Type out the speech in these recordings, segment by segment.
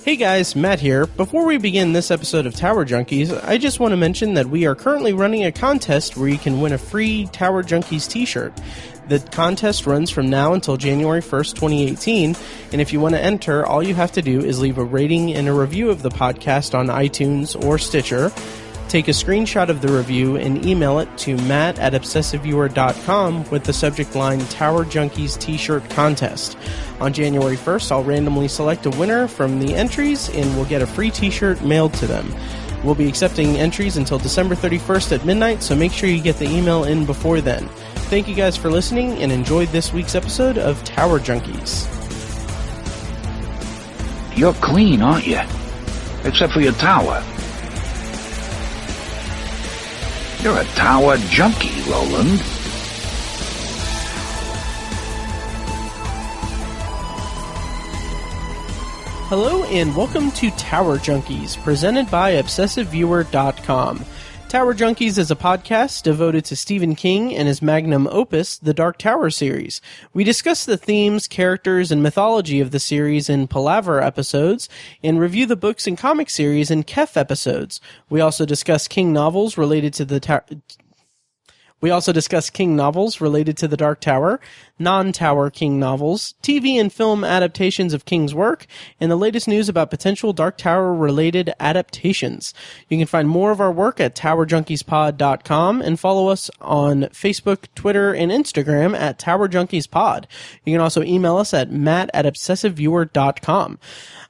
Hey guys, Matt here. Before we begin this episode of Tower Junkies, I just want to mention that we are currently running a contest where you can win a free Tower Junkies t-shirt. The contest runs from now until January 1st, 2018, and if you want to enter, all you have to do is leave a rating and a review of the podcast on iTunes or Stitcher, take a screenshot of the review, and email it to matt@obsessiveviewer.com with the subject line Tower Junkies t-shirt contest. On January 1st, I'll randomly select a winner from the entries, and we'll get a free t-shirt mailed to them. We'll be accepting entries until December 31st at midnight, so make sure you get the email in before then. Thank you guys for listening, and enjoy this week's episode of Tower Junkies. You're clean, aren't you? Except for your tower. You're a tower junkie, Roland. Hello and welcome to Tower Junkies, presented by ObsessiveViewer.com. Tower Junkies is a podcast devoted to Stephen King and his magnum opus, the Dark Tower series. We discuss the themes, characters, and mythology of the series in Palaver episodes, and review the books and comic series in Khef episodes. We also discuss King novels related to the Dark Tower, non-Tower King novels, TV and film adaptations of King's work, and the latest news about potential Dark Tower-related adaptations. You can find more of our work at TowerJunkiesPod.com and follow us on Facebook, Twitter, and Instagram at TowerJunkiesPod. You can also email us at matt@ObsessiveViewer.com.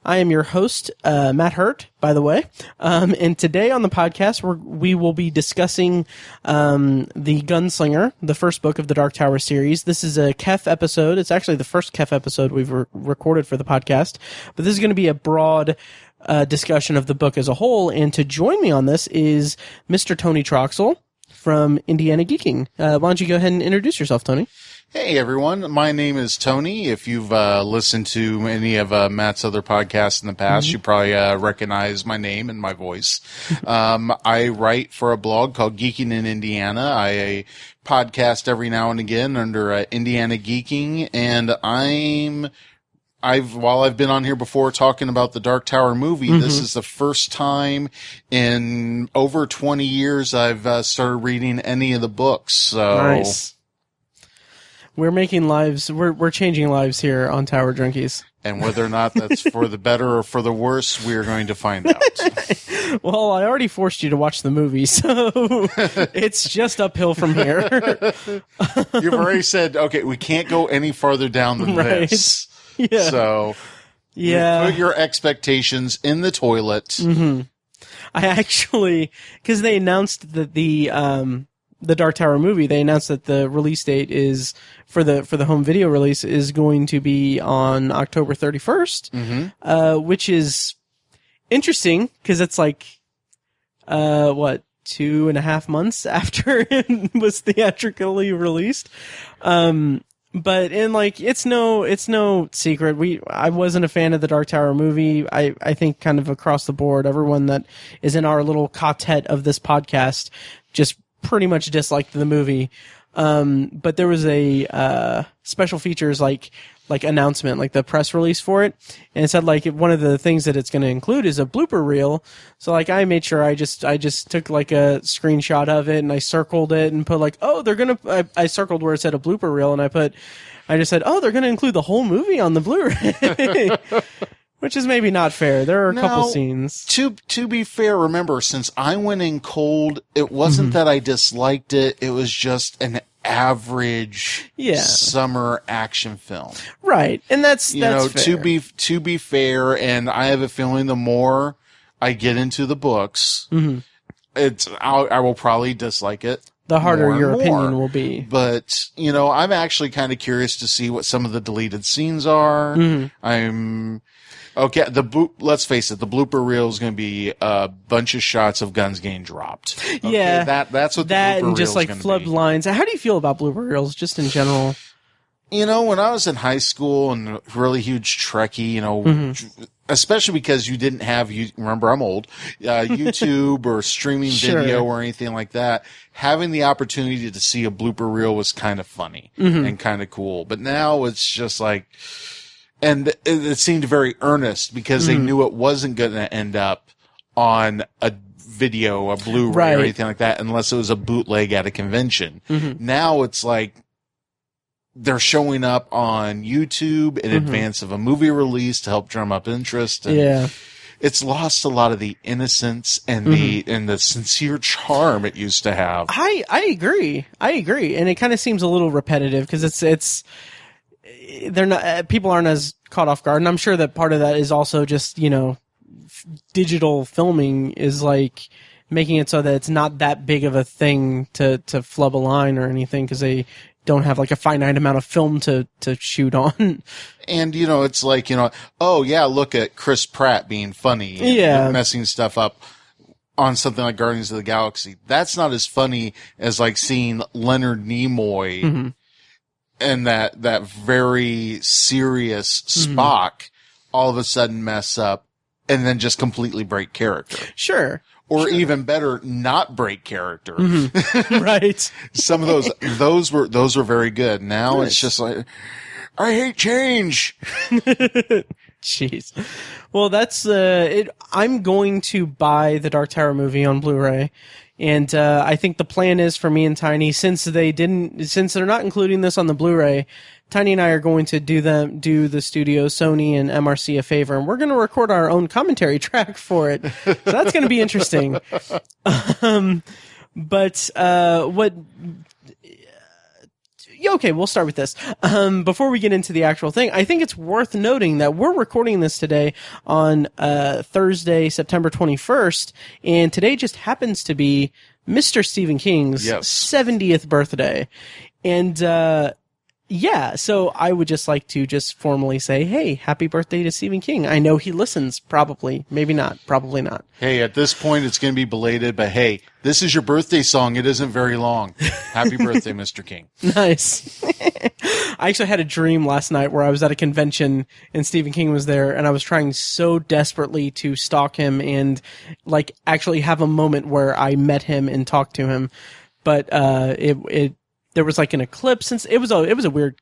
I am your host, Matt Hurt, by the way. And today on the podcast, we will be discussing the Gunslinger, the first book of the Dark Tower series. This is a Khef episode. It's actually the first Khef episode we've recorded for the podcast. But this is going to be a broad discussion of the book as a whole. And to join me on this is Mr. Tony Troxell from Indiana Geeking. Why don't you go ahead and introduce yourself, Tony? Hey everyone, my name is Tony. If you've listened to any of Matt's other podcasts in the past, you probably recognize my name and my voice. I write for a blog called Geeking in Indiana. I podcast every now and again under Indiana Geeking, and while I've been on here before talking about the Dark Tower movie, this is the first time in over 20 years I've started reading any of the books. So. Nice. We're making lives, we're changing lives here on Tower Junkies. And whether or not that's for the better or for the worse, we're going to find out. Well, I already forced you to watch the movie, so it's just uphill from here. You've already said, okay, we can't go any farther down than this. Yeah. So, put your expectations in the toilet. I actually, because they announced that the Dark Tower movie, they announced that the release date is for the home video release is going to be on October 31st, which is interesting because it's like 2.5 months after it was theatrically released. But it's no secret. I wasn't a fan of the Dark Tower movie. I think kind of across the board, everyone that is in our little quartet of this podcast just pretty much disliked the movie. But there was a special features like announcement, like the press release for it, and it said like one of the things that it's going to include is a blooper reel. So like I made sure I just took like a screenshot of it and I circled it and put like, oh, I circled where it said a blooper reel and I just said, oh, they're going to include the whole movie on the Blu-ray. Which is maybe not fair. There are a couple scenes. To be fair, remember, since I went in cold, it wasn't that I disliked it. It was just an average summer action film. Right. And that's fair. To be fair, and I have a feeling the more I get into the books, I will probably dislike it. The harder your opinion will be. But, I'm actually kind of curious to see what some of the deleted scenes are. Okay, let's face it, the blooper reel is going to be a bunch of shots of guns getting dropped. Okay, yeah. That's what the blooper reel is going to be. That and just like flub lines. How do you feel about blooper reels just in general? When I was in high school and really huge Trekkie, especially because you didn't have, remember I'm old, YouTube or streaming video or anything like that, having the opportunity to see a blooper reel was kind of funny and kind of cool. But now it's just like, And it seemed very earnest because they knew it wasn't going to end up on a video, a Blu-ray, or anything like that, unless it was a bootleg at a convention. Now it's like they're showing up on YouTube in advance of a movie release to help drum up interest. And it's lost a lot of the innocence and the sincere charm it used to have. I agree, and it kind of seems a little repetitive because they're not, people aren't as caught off guard, and I'm sure that part of that is also just, digital filming is like making it so that it's not that big of a thing to flub a line or anything because they don't have like a finite amount of film to shoot on. And, it's like, oh yeah, look at Chris Pratt being funny and messing stuff up on something like Guardians of the Galaxy. That's not as funny as like seeing Leonard Nimoy and that very serious Spock all of a sudden mess up and then just completely break character. Sure. Or even better, not break character. Right. Some of those were very good. Now it's just like, I hate change. Jeez. Well, that's it. I'm going to buy the Dark Tower movie on Blu-ray. And I think the plan is for me and Tiny, since they're not including this on the Blu-ray, Tiny and I are going to do the studio, Sony and MRC a favor, and we're going to record our own commentary track for it. So that's going to be interesting. Okay, we'll start with this. Before we get into the actual thing, I think it's worth noting that we're recording this today on Thursday, September 21st, and today just happens to be Mr. Stephen King's 70th birthday. And so I would just like to just formally say, hey, happy birthday to Stephen King. I know he listens, probably. Maybe not. Probably not. Hey, at this point, it's going to be belated, but hey, this is your birthday song. It isn't very long. Happy birthday, Mr. King. Nice. I actually had a dream last night where I was at a convention and Stephen King was there, and I was trying so desperately to stalk him and like actually have a moment where I met him and talked to him. But there was like an eclipse, since it was a weird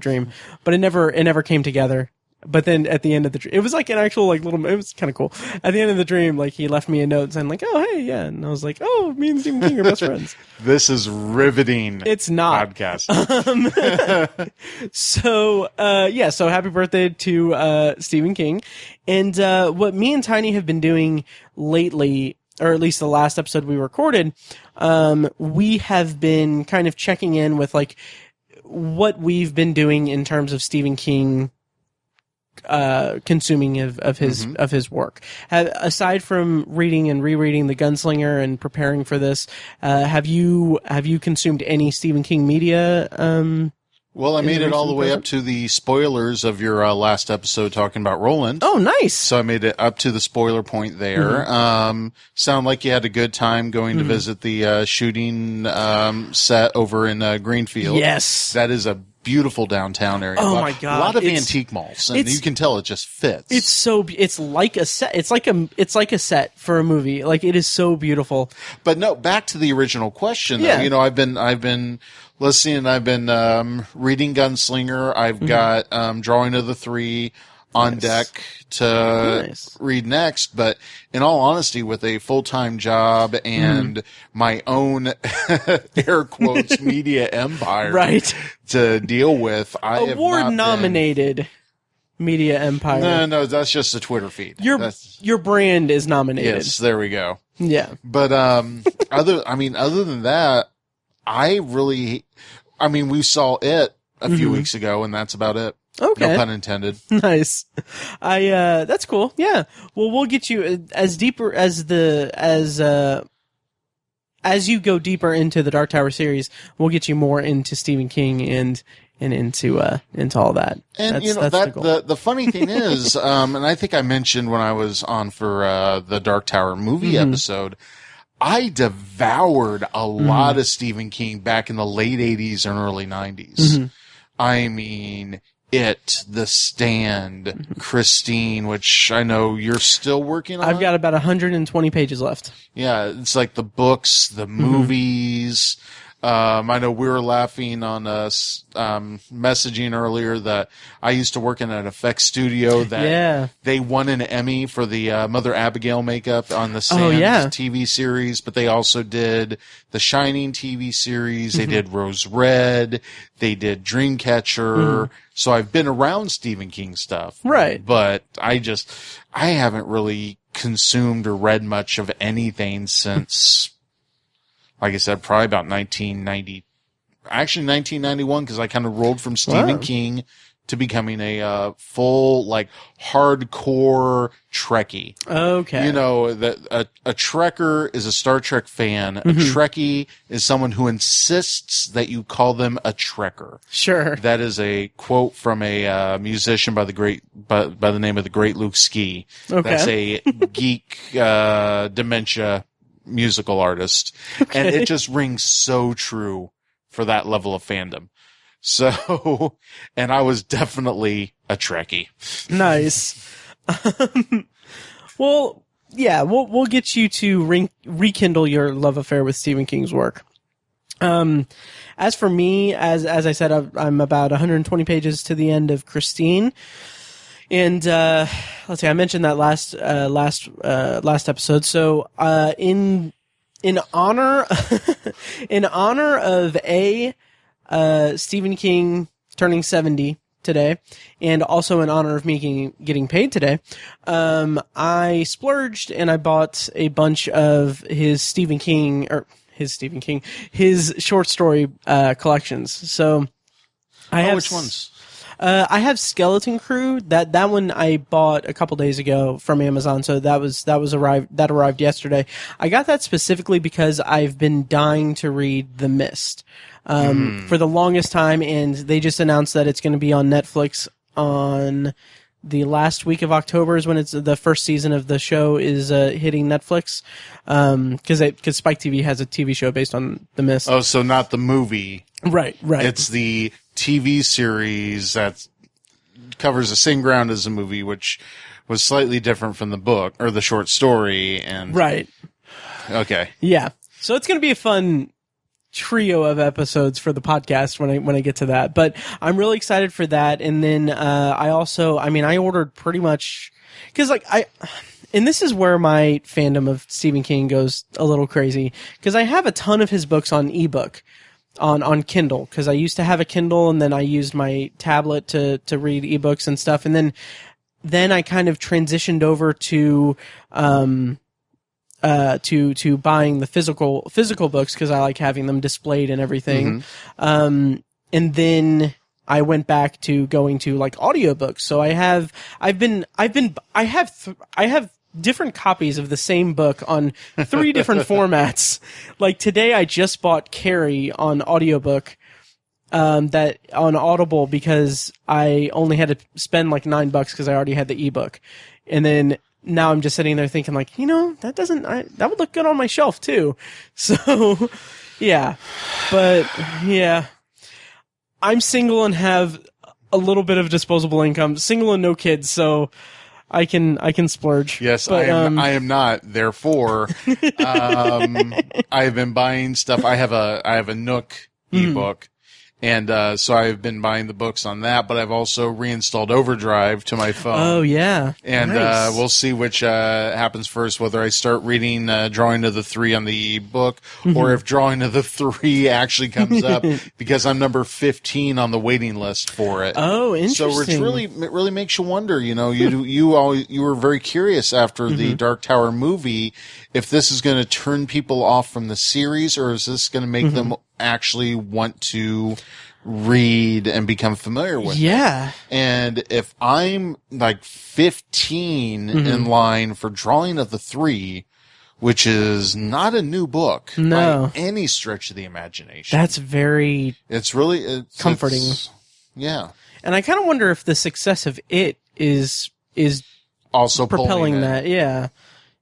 dream, but it never came together. But then at the end of the dream, it was like an actual like little, it was kind of cool. At the end of the dream, like he left me a note saying like, oh, hey, yeah. And I was like, oh, me and Stephen King are best friends. This is riveting. It's not. Podcast. So happy birthday to, Stephen King. And, what me and Tiny have been doing lately, or at least the last episode we recorded, we have been kind of checking in with like what we've been doing in terms of Stephen King consuming of his work. Aside from reading and rereading The Gunslinger and preparing for this, have you consumed any Stephen King media? Well, I made it all the way up to the spoilers of your last episode talking about Roland. Oh, nice. So I made it up to the spoiler point there. Sound like you had a good time going to visit the shooting set over in Greenfield. Yes. That is a beautiful downtown area. Oh my God. A lot of antique malls, and you can tell it just fits. It's like a set. It's like a set for a movie. Like it is so beautiful. But no, back to the original question. Yeah. Though. I've been listening. I've been reading Gunslinger. I've got Drawing of the Three on deck to read next. But in all honesty, with a full-time job and my own air quotes media empire to deal with, I have award-nominated media empire. No, that's just a Twitter feed. Your brand is nominated. Yes, there we go. Yeah. But other than that, we saw it a few weeks ago, and that's about it. Okay. No pun intended. Nice. That's cool. Yeah. Well, we'll get you as you go deeper into the Dark Tower series, we'll get you more into Stephen King and into all that. And the funny thing is, and I think I mentioned when I was on for the Dark Tower movie episode, I devoured a lot of Stephen King back in the late 80s and early 90s. I mean, It, The Stand, Christine, which I know you're still working on. I've got about 120 pages left. Yeah, it's like the books, the movies, I know we were laughing on us messaging earlier that I used to work in an effects studio that they won an Emmy for the Mother Abigail makeup on the Sands TV series, but they also did the Shining TV series. They did Rose Red. They did Dreamcatcher. So I've been around Stephen King stuff. Right. But I haven't really consumed or read much of anything since, like I said, probably about 1991, because I kind of rolled from Stephen King to becoming a full, like, hardcore Trekkie. Okay. You know, that a Trekker is a Star Trek fan. A Trekkie is someone who insists that you call them a Trekker. Sure. That is a quote from a musician by the name of the great Luke Ski. Okay. That's a geek dementia musical artist. Okay. And it just rings so true for that level of fandom. So, and I was definitely a Trekkie. Nice. Well, yeah, we'll get you to rekindle your love affair with Stephen King's work. As for me, as I said, I'm about 120 pages to the end of Christine. And, let's see, I mentioned that last episode. So, in honor, in honor of Stephen King turning 70 today, and also in honor of me getting paid today, I splurged and I bought a bunch of his short story collections. So I have which ones? I have Skeleton Crew. That one I bought a couple days ago from Amazon. So that arrived yesterday. I got that specifically because I've been dying to read The Mist for the longest time, and they just announced that it's going to be on Netflix on the last week of October is when it's the first season of the show is hitting Netflix, because Spike TV has a TV show based on The Mist. Oh, so not the movie. Right. It's the TV series that covers the same ground as the movie, which was slightly different from the book or the short story. And right. Okay. Yeah. So it's going to be a fun trio of episodes for the podcast when I get to that. But I'm really excited for that. And then I ordered pretty much because and this is where my fandom of Stephen King goes a little crazy, because I have a ton of his books on ebook. On Kindle, because I used to have a Kindle and then I used my tablet to read ebooks and stuff, and then I kind of transitioned over to buying the physical books because I like having them displayed and everything. And then I went back to going to like audiobooks. So I have different copies of the same book on 3 different formats. Like today I just bought Carrie on audiobook, that on Audible, because I only had to spend like $9 because I already had the ebook. And then now I'm just sitting there thinking like, that would look good on my shelf too. So yeah, but yeah, I'm single and have a little bit of disposable income, single and no kids. So I can splurge. Yes, but, I am not. Therefore, I've been buying stuff. I have a Nook ebook, and so I've been buying the books on that. But I've also reinstalled Overdrive to my phone. Oh yeah, and nice. We'll see which happens first. Whether I start reading Drawing of the Three on the ebook, or if Drawing of the Three actually comes up, because I'm number 15 on the waiting list for it. Oh, interesting. So it really makes you wonder. You were very curious after the Dark Tower movie if this is going to turn people off from the series, or is this going to make them actually want to read and become familiar with it. And if I'm like 15 in line for Drawing of the Three, which is not a new book by any stretch of the imagination. That's very comforting. Yeah. And I kind of wonder if the success of it is also propelling that. Yeah.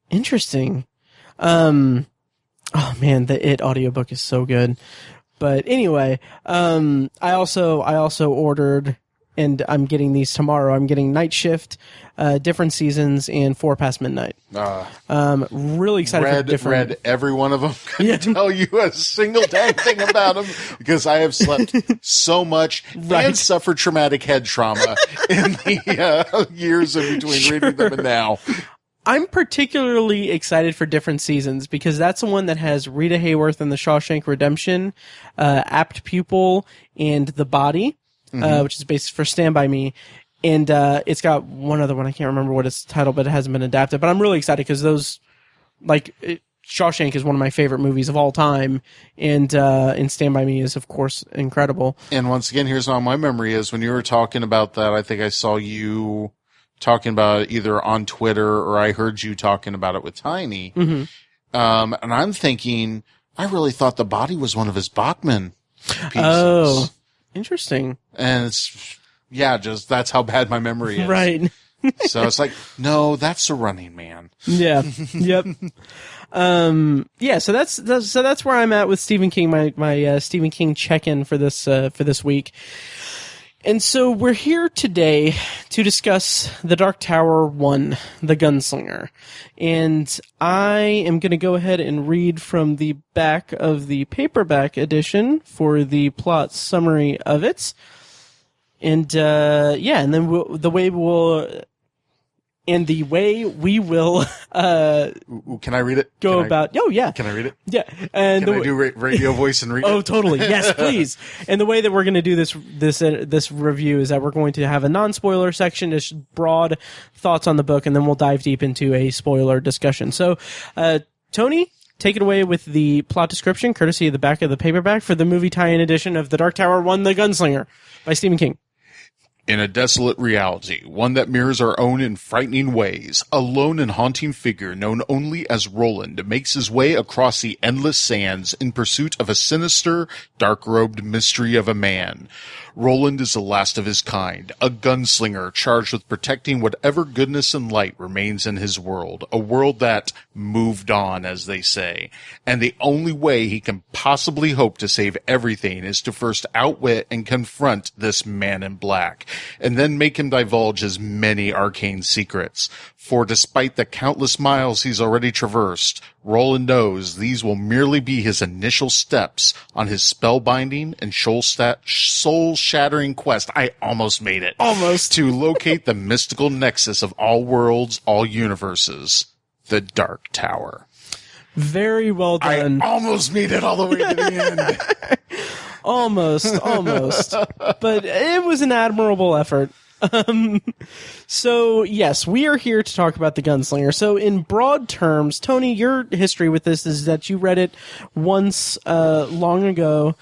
Interesting. Oh man, the It audiobook is so good. But anyway, I also ordered and I'm getting these tomorrow. I'm getting Night Shift, Different Seasons, and 4 Past Midnight. Really excited for different. Read every one of them. Couldn't tell you a single dang thing about them because I have slept so much and suffered traumatic head trauma in the years in between reading them and now. I'm particularly excited for Different Seasons because that's the one that has Rita Hayworth in The Shawshank Redemption, Apt Pupil, and The Body, which is based for Stand By Me. And it's got one other one. I can't remember what it's titled, but it hasn't been adapted. But I'm really excited because those, Shawshank is one of my favorite movies of all time. And Stand By Me is, of course, incredible. And once again, here's how my memory is. When you were talking about that, I think I saw you talking about it either on Twitter or I heard you talking about it with Tiny. And I'm thinking, I really thought The Body was one of his Bachman pieces. Oh, interesting. And it's, just that's how bad my memory is. Right. So it's like, no, that's The Running Man. Yeah. Yep. So that's where I'm at with Stephen King, my Stephen King check-in for this week. And so we're here today to discuss The Dark Tower 1, The Gunslinger. And I am going to go ahead and read from the back of the paperback edition for the plot summary of it. And, and then the way we will, can I read it? Oh, yeah. Can I read it? Yeah. And can I do radio voice and read it? Oh, totally. Yes, please. And the way that we're going to do this review is that we're going to have a non-spoiler section, just broad thoughts on the book, and then we'll dive deep into a spoiler discussion. So, Tony, take it away with the plot description, courtesy of the back of the paperback for the movie tie-in edition of The Dark Tower 1, The Gunslinger by Stephen King. In a desolate reality, one that mirrors our own in frightening ways, a lone and haunting figure known only as Roland makes his way across the endless sands in pursuit of a sinister, dark-robed mystery of a man. Roland is the last of his kind, a gunslinger charged with protecting whatever goodness and light remains in his world, a world that moved on, as they say. And the only way he can possibly hope to save everything is to first outwit and confront this man in black, and then make him divulge his many arcane secrets. For despite the countless miles he's already traversed, Roland knows these will merely be his initial steps on his spellbinding and soul-shattering quest. I almost made it. Almost. To locate the mystical nexus of all worlds, all universes, the Dark Tower. Very well done. I almost made it all the way to the end. Almost. But it was an admirable effort. So, yes, we are here to talk about The Gunslinger. So, in broad terms, Tony, your history with this is that you read it once long ago.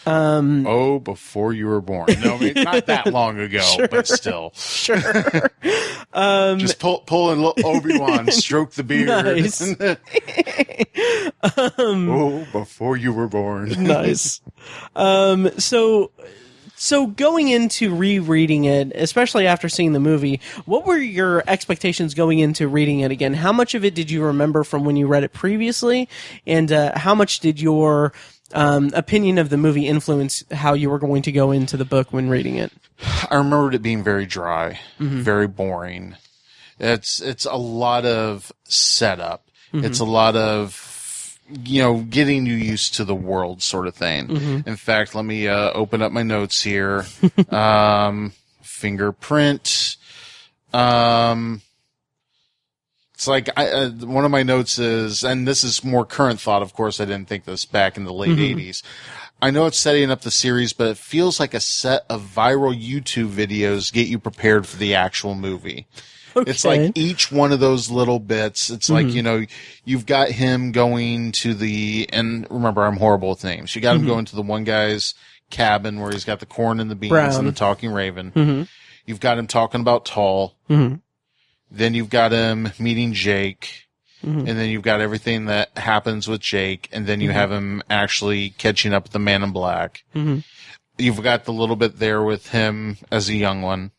Before you were born. No, I mean, not that long ago, Sure. but still. Sure. Just pull in Obi-Wan, stroke the beard. Nice. Before you were born. Nice. So going into rereading it, especially after seeing the movie, what were your expectations going into reading it again? How much of it did you remember from when you read it previously? And how much did your opinion of the movie influence how you were going to go into the book when reading it? I remembered it being very dry, very boring. It's a lot of setup. It's a lot of, getting you used to the world sort of thing. In fact, let me open up my notes here. Fingerprint. It's like one of my notes is, and this is more current thought, of course, I didn't think this back in the late 80s. I know it's setting up the series, but it feels like a set of viral YouTube videos get you prepared for the actual movie. Okay. It's like each one of those little bits. It's like, you've got him going to and remember, I'm horrible with names. You got him going to the one guy's cabin where he's got the corn and the beans and the talking raven. You've got him talking about Tall. Then you've got him meeting Jake. And then you've got everything that happens with Jake. And then you have him actually catching up with the man in black. You've got the little bit there with him as a young one.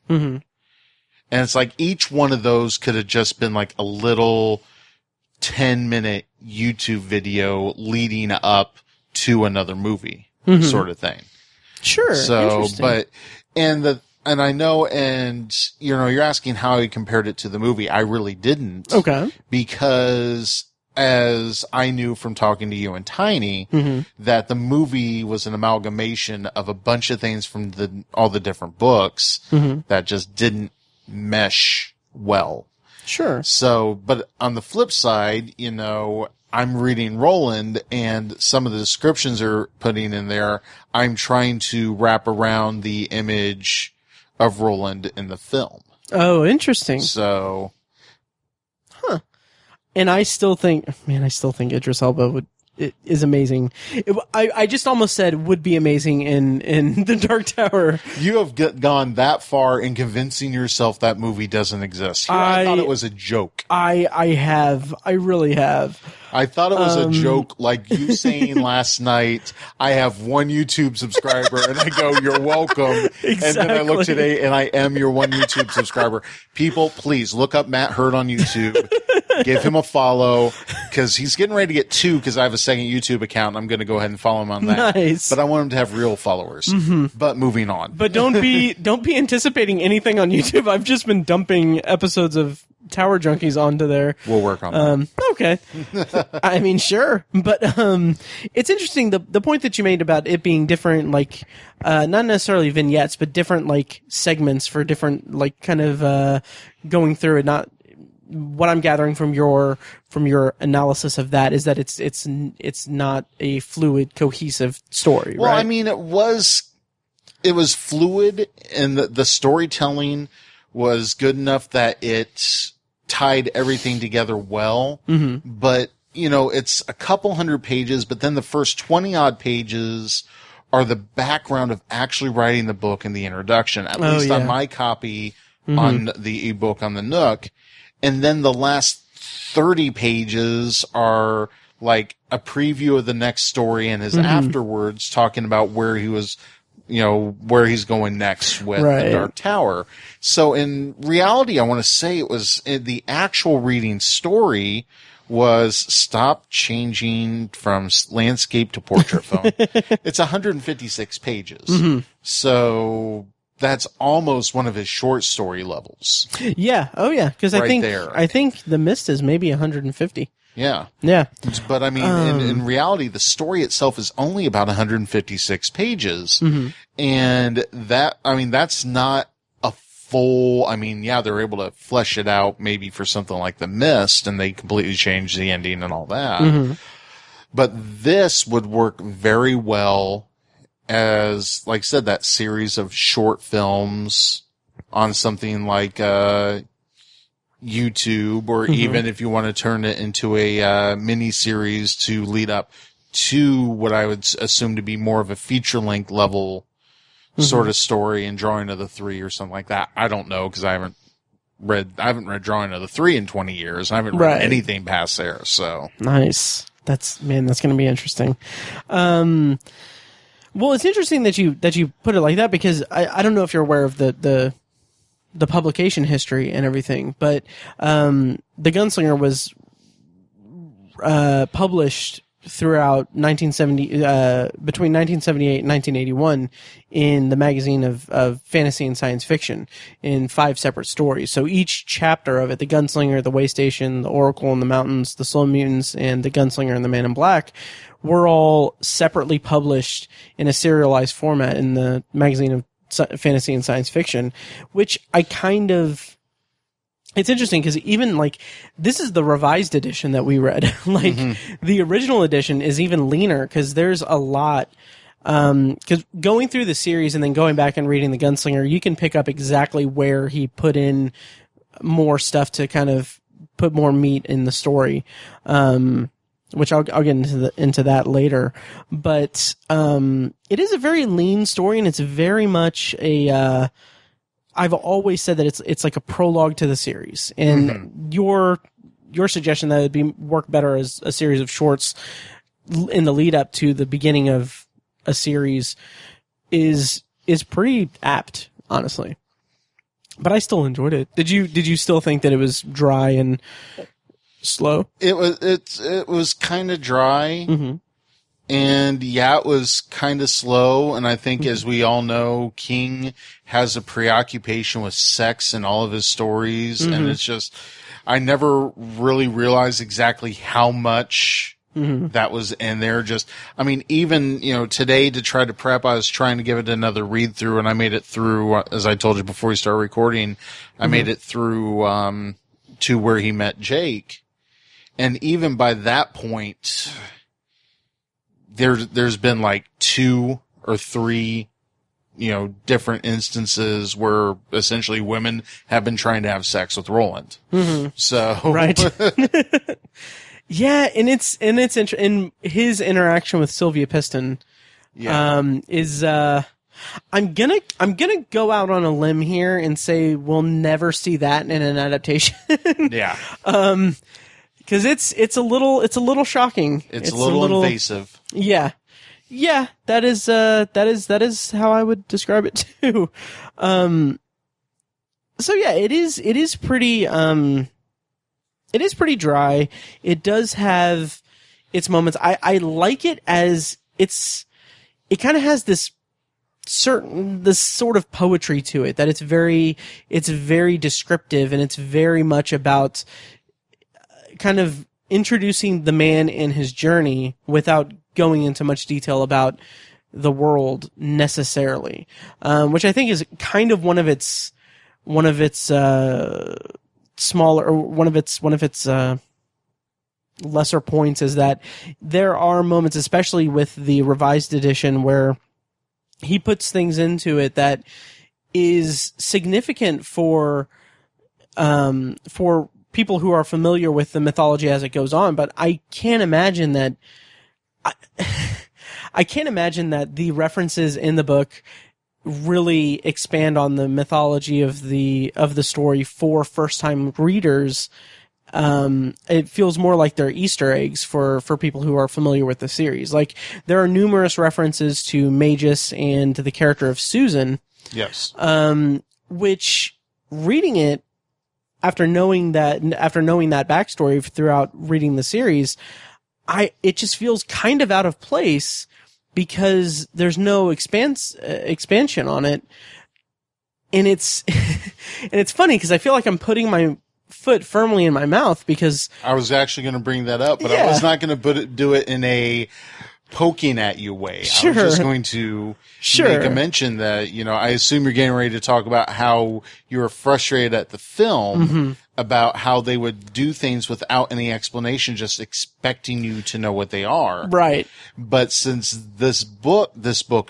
And it's like each one of those could have just been like a little 10-minute YouTube video leading up to another movie sort of thing. Sure. So, and I know, and you're asking how I compared it to the movie. I really didn't. Okay. Because as I knew from talking to you and Tiny, that the movie was an amalgamation of a bunch of things from all the different books that just didn't mesh well. Sure. So, but on the flip side, I'm reading Roland, and some of the descriptions are putting in there. I'm trying to wrap around the image of Roland in the film. Oh, interesting. So, and I still think Idris Elba is amazing. I just almost said would be amazing in The Dark Tower. You have gone that far in convincing yourself that movie doesn't exist. I thought it was a joke. I really have. I thought it was a joke, like you saying last night, I have one YouTube subscriber, and I go, you're welcome. Exactly. And then I look today, and I am your one YouTube subscriber. People, please look up Matt Hurd on YouTube. Give him a follow, because he's getting ready to get 2, because I have a second YouTube account, and I'm going to go ahead and follow him on that. Nice. But I want him to have real followers. But moving on. But don't be anticipating anything on YouTube. I've just been dumping episodes of Tower Junkies onto there. We'll work on that. Okay. I mean, sure. But it's interesting, the point that you made about it being different, like, not necessarily vignettes, but different, like, segments for different, like, kind of going through it. Not what I'm gathering from your analysis of that is that it's not a fluid, cohesive story, well, right? I mean, it was fluid, and the storytelling was good enough that it tied everything together well. But, it's a couple hundred pages, but then the first 20 odd pages are the background of actually writing the book and the introduction, at least on my copy on the ebook on the Nook. And then the last 30 pages are like a preview of the next story and his afterwards, talking about where he was, where he's going next with the Dark Tower. So in reality, I want to say it was the actual reading story was stop changing from landscape to portrait phone. It's 156 pages. So that's almost one of his short story levels. Yeah. Oh yeah. Because I think The Mist is maybe 150. Yeah. Yeah. But I mean, in reality, the story itself is only about 156 pages. And that's not a full, they're able to flesh it out maybe for something like The Mist, and they completely changed the ending and all that. But this would work very well as, like I said, that series of short films on something like, YouTube, or even if you want to turn it into a mini series to lead up to what I would assume to be more of a feature length level sort of story in Drawing of the Three or something like that. I don't know, because I haven't read Drawing of the Three in 20 years. I haven't read anything past there. So nice. That's going to be interesting. Well, it's interesting that you put it like that, because I don't know if you're aware of the publication history and everything, but the Gunslinger was published throughout 1970 between 1978 and 1981 in the magazine of fantasy and science fiction in 5 separate stories. So each chapter of it, the Gunslinger, the Way Station, the Oracle in the Mountains, the Slow Mutants, and the Gunslinger and the Man in Black, were all separately published in a serialized format in the magazine of fantasy and science fiction, which it's interesting, because even like this is the revised edition that we read. The original edition is even leaner, because there's a lot. Because going through the series and then going back and reading the Gunslinger, you can pick up exactly where he put in more stuff to kind of put more meat in the story. Which I'll get into that later, but it is a very lean story, and it's very much a. I've always said that it's like a prologue to the series, and your suggestion that it'd work better as a series of shorts in the lead up to the beginning of a series is pretty apt, honestly. But I still enjoyed it. Did you still think that it was dry and slow? It was kind of dry, And yeah, it was kind of slow. And I think, as we all know, King has a preoccupation with sex in all of his stories. And it's just, I never really realized exactly how much that was in there. Just, I mean, even, today to try to prep, I was trying to give it another read through, and I made it through, as I told you before we started recording, I made it through, to where he met Jake. And even by that point, there's been like 2 or 3, different instances where essentially women have been trying to have sex with Roland. So, right. Yeah. And and his interaction with Sylvia Piston, is, I'm gonna go out on a limb here and say we'll never see that in an adaptation. Yeah. Cause it's a little shocking. It's a little invasive. Yeah. Yeah, that is how I would describe it too. So yeah, it is pretty dry. It does have its moments. I like it as it kind of has this sort of poetry to it, that it's very descriptive, and it's very much about kind of introducing the man and his journey without going into much detail about the world necessarily, which I think is kind of one of its smaller, or one of its lesser points, is that there are moments, especially with the revised edition, where he puts things into it that is significant for people who are familiar with the mythology as it goes on. But I can't imagine that the references in the book really expand on the mythology of the story for first-time readers. It feels more like they're Easter eggs for people who are familiar with the series. Like, there are numerous references to Magus and to the character of Susan. Yes. Which, reading it, after knowing that backstory throughout reading the series, it just feels kind of out of place, because there's no expansion on it. And it's funny, because I feel like I'm putting my foot firmly in my mouth, because I was actually going to bring that up, but I was not going to do it in a poking at you way. Sure. I was just going to make a mention that, I assume you're getting ready to talk about how you were frustrated at the film about how they would do things without any explanation, just expecting you to know what they are. Right. But since this book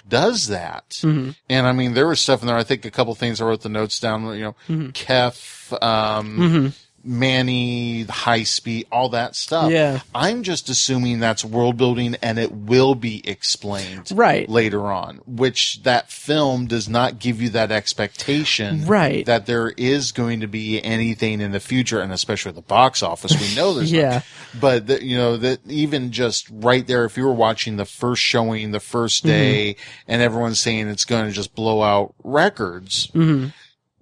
does that, and I mean, there was stuff in there, I think a couple things I wrote the notes down, Khef, Manny, high speed, all that stuff. Yeah. I'm just assuming that's world building, and it will be explained later on, which that film does not give you that expectation that there is going to be anything in the future, and especially at the box office, we know there's not. But that even just right there, if you were watching the first showing the first day and everyone's saying it's going to just blow out records,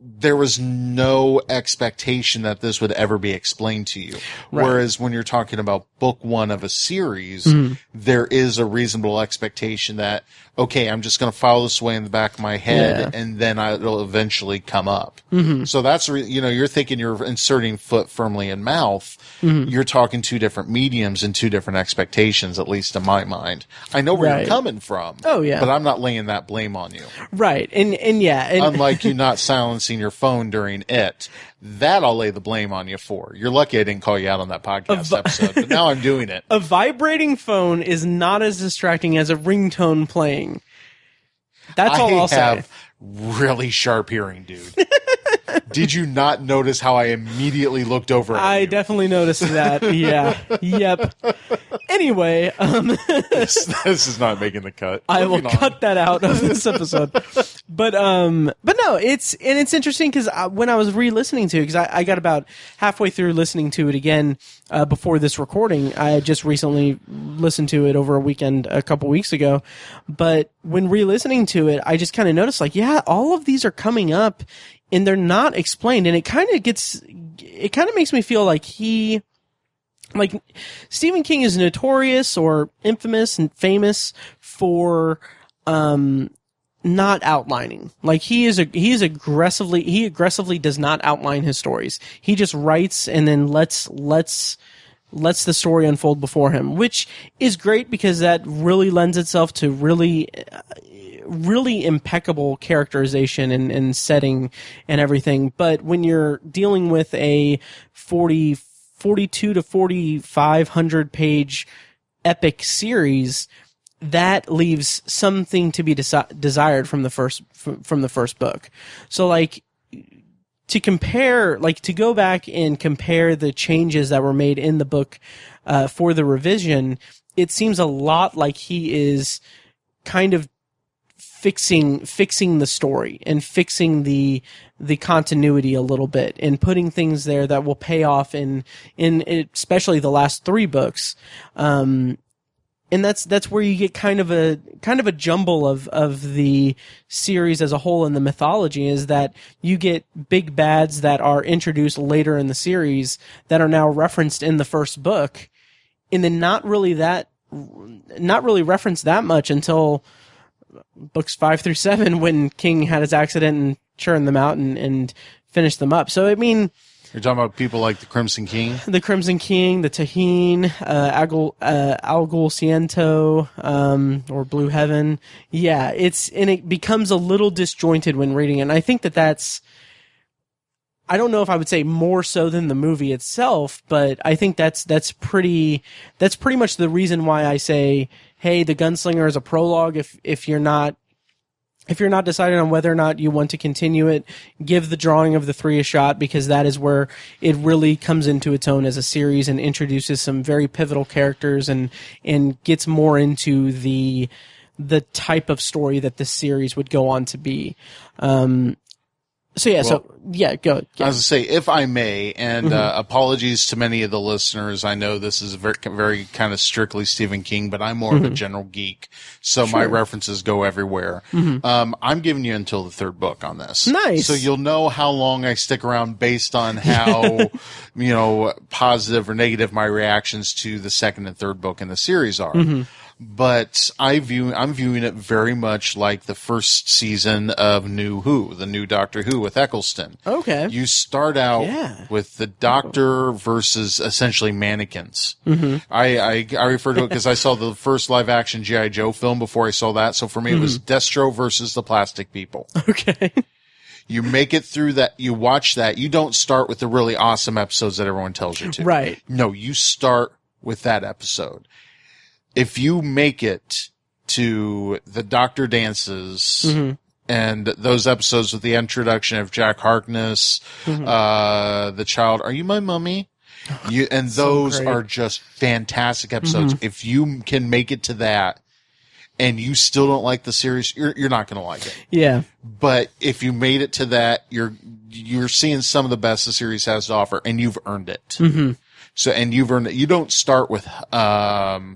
there was no expectation that this would ever be explained to you. Right. Whereas when you're talking about book 1 of a series, there is a reasonable expectation that, okay, I'm just going to file this away in the back of my head, and then it'll eventually come up. So that's, you're thinking you're inserting foot firmly in mouth. You're talking 2 different mediums and 2 different expectations, at least in my mind. I know where you're coming from. Oh, yeah. But I'm not laying that blame on you. Right. And unlike you not silencing your phone during it, that I'll lay the blame on you for. You're lucky I didn't call you out on that podcast episode, but now I'm doing it. A vibrating phone is not as distracting as a ringtone playing. That's all I'll say. I have really sharp hearing, dude. Did you not notice how I immediately looked over at you? I definitely noticed that. Yeah. Yep. Anyway, this is not making the cut. I will cut that out of this episode. But no, it's interesting, because when I was re-listening to it, because I got about halfway through listening to it again before this recording. I just recently listened to it over a weekend a couple weeks ago. But when re-listening to it, I just kind of noticed, like, yeah, all of these are coming up and they're not explained, and it kind of makes me feel like he like Stephen King is notorious or infamous and famous for not outlining. Like he aggressively does not outline his stories. He just writes and then lets the story unfold before him, which is great because that really lends itself to really impeccable characterization and setting and everything. But when you're dealing with a 42 to 4,500 page epic series, that leaves something to be desired from the first book. So like to compare, like to go back and compare the changes that were made in the book for the revision, it seems a lot like he is kind of fixing the story and fixing the continuity a little bit and putting things there that will pay off in especially the last 3 books. And that's where you get kind of a jumble of the series as a whole and the mythology, is that you get big bads that are introduced later in the series that are now referenced in the first book, and then not really referenced that much until books 5 through 7 when King had his accident and churned them out and finished them up. So I mean, you're talking about people like the Crimson King? The Crimson King, the Tahine, Algul Ciento, or Blue Heaven. Yeah, it becomes a little disjointed when reading it. And I think that's, I don't know if I would say more so than the movie itself, but I think that's pretty much the reason why I say, hey, The Gunslinger is a prologue. If you're not decided on whether or not you want to continue it, give the Drawing of the Three a shot, because that is where it really comes into its own as a series and introduces some very pivotal characters and gets more into the type of story that this series would go on to be. Go. Yeah. I was to say, if I may, and apologies to many of the listeners. I know this is very, very kind of strictly Stephen King, but I'm more of a general geek, so my references go everywhere. I'm giving you until the 3rd book on this. Nice. So you'll know how long I stick around based on how, positive or negative my reactions to the 2nd and 3rd book in the series are. But I'm viewing it very much like the first season of New Who, the new Doctor Who with Eccleston. Okay. You start out with the Doctor versus essentially mannequins. I refer to it because I saw the first live action G.I. Joe film before I saw that. So for me, it was Destro versus the plastic people. Okay. You make it through that. You watch that. You don't start with the really awesome episodes that everyone tells you to. Right. No, you start with that episode. If you make it to the Doctor dances and those episodes with the introduction of Jack Harkness, the child, are you my mummy? And those are just fantastic episodes. If you can make it to that and you still don't like the series, you're not going to like it. Yeah. But if you made it to that, you're seeing some of the best the series has to offer, and you've earned it. So, and you've earned it. You don't start with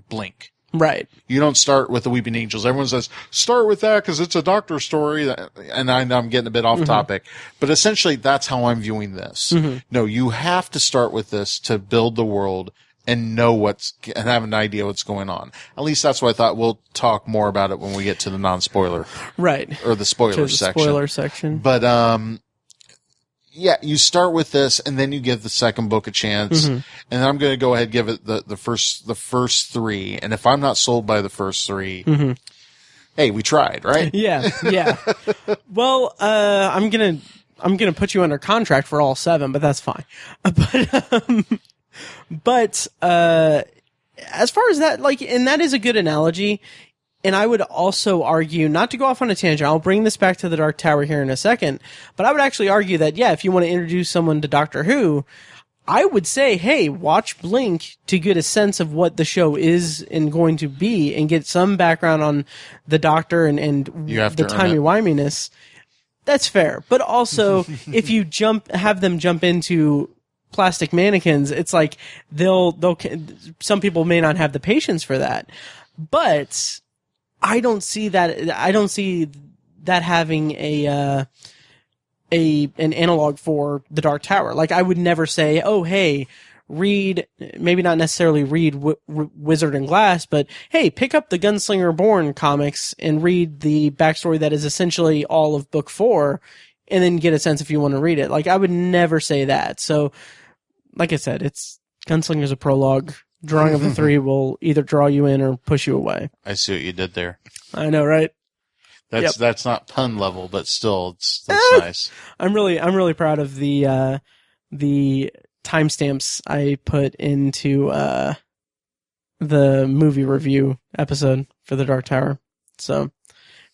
Blink. Right. You don't start with the Weeping Angels. Everyone says, start with that because it's a Doctor story. And I'm getting a bit off topic. But essentially, that's how I'm viewing this. No, you have to start with this to build the world and and have an idea what's going on. At least that's what I thought. We'll talk more about it when we get to the non-spoiler. Right. Or the spoiler section. Spoiler section. But, yeah, you start with this, and then you give the 2nd book a chance. And then I'm going to go ahead and give it the first 3. And if I'm not sold by the first 3, hey, we tried, right? Yeah. Well, I'm gonna put you under contract for all 7, but that's fine. But as far as that, like, and that is a good analogy. And I would also argue, not to go off on a tangent, I'll bring this back to the Dark Tower here in a second, but I would actually argue that, yeah, if you want to introduce someone to Doctor Who, I would say, hey, watch Blink to get a sense of what the show is and going to be and get some background on the Doctor and the timey-wiminess. That's fair. But also, if you have them jump into plastic mannequins, it's like some people may not have the patience for that. But I don't see that having an analog for the Dark Tower. Like, I would never say, oh, hey, read, maybe not necessarily read Wizard and Glass, but hey, pick up the Gunslinger Born comics and read the backstory that is essentially all of book 4, and then get a sense if you want to read it. Like, I would never say that. So, like I said, it's Gunslinger's a prologue. Drawing of the 3 will either draw you in or push you away. I see what you did there. I know, right? That's not pun level, but still, that's nice. I'm really proud of the timestamps I put into the movie review episode for the Dark Tower. So,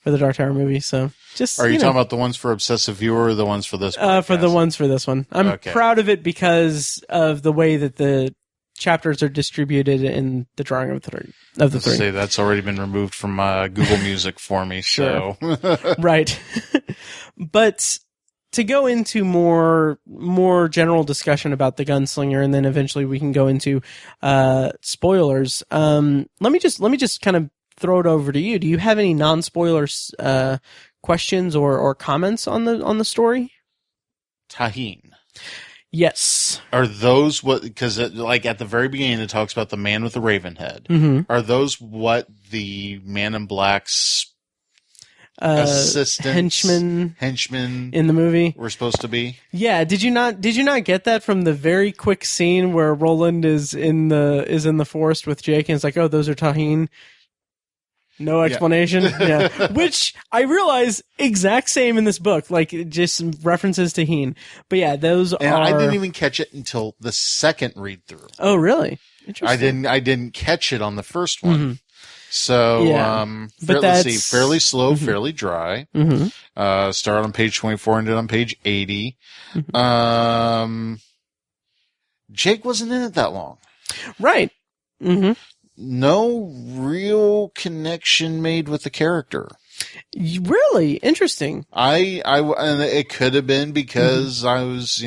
for the Dark Tower movie. So, just are you talking about the ones for Obsessive Viewer or the ones for this? For the ones for this one, I'm proud of it because of the way that the chapters are distributed in the drawing of the 3. Say that's already been removed from Google Music for me. Sure. So right. But to go into more general discussion about the Gunslinger, and then eventually we can go into spoilers. Let me just kind of throw it over to you. Do you have any non-spoilers questions or comments on the story? Taheen. Yes. Are those what? Because like at the very beginning, it talks about the man with the raven head. Mm-hmm. Are those what the Man in Black's assistants, henchmen in the movie were supposed to be? Yeah. Did you not get that from the very quick scene where Roland is in the forest with Jake, and it's like, oh, those are Taheen. No explanation. Yeah. Which I realize exact same in this book, like just some references to Heen. But yeah, those and are. I didn't even catch it until the second read through. Oh, really? Interesting. I didn't catch it on the first one. Mm-hmm. So, but let's see, fairly slow, mm-hmm. fairly dry. Mm-hmm. Started on page 24, ended on page 80. Mm-hmm. Jake wasn't in it that long. Right. Mm-hmm. No real connection made with the character. Really interesting. And it could have been because I was,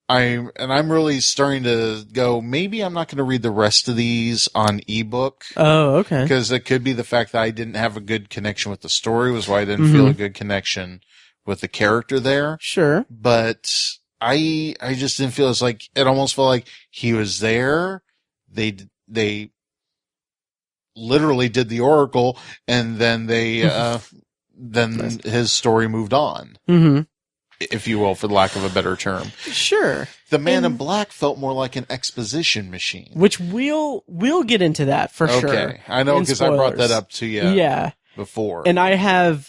I'm really starting to go, maybe I'm not going to read the rest of these on ebook. Oh, okay. Because it could be the fact that I didn't have a good connection with the story was why I didn't feel a good connection with the character there. Sure. But I just didn't feel it almost felt like he was there. They literally did the Oracle, and then then his story moved on, if you will, for the lack of a better term. Sure. The Man in Black felt more like an exposition machine, which we'll get into that for sure. Okay, I know because I brought that up to you, before, and I have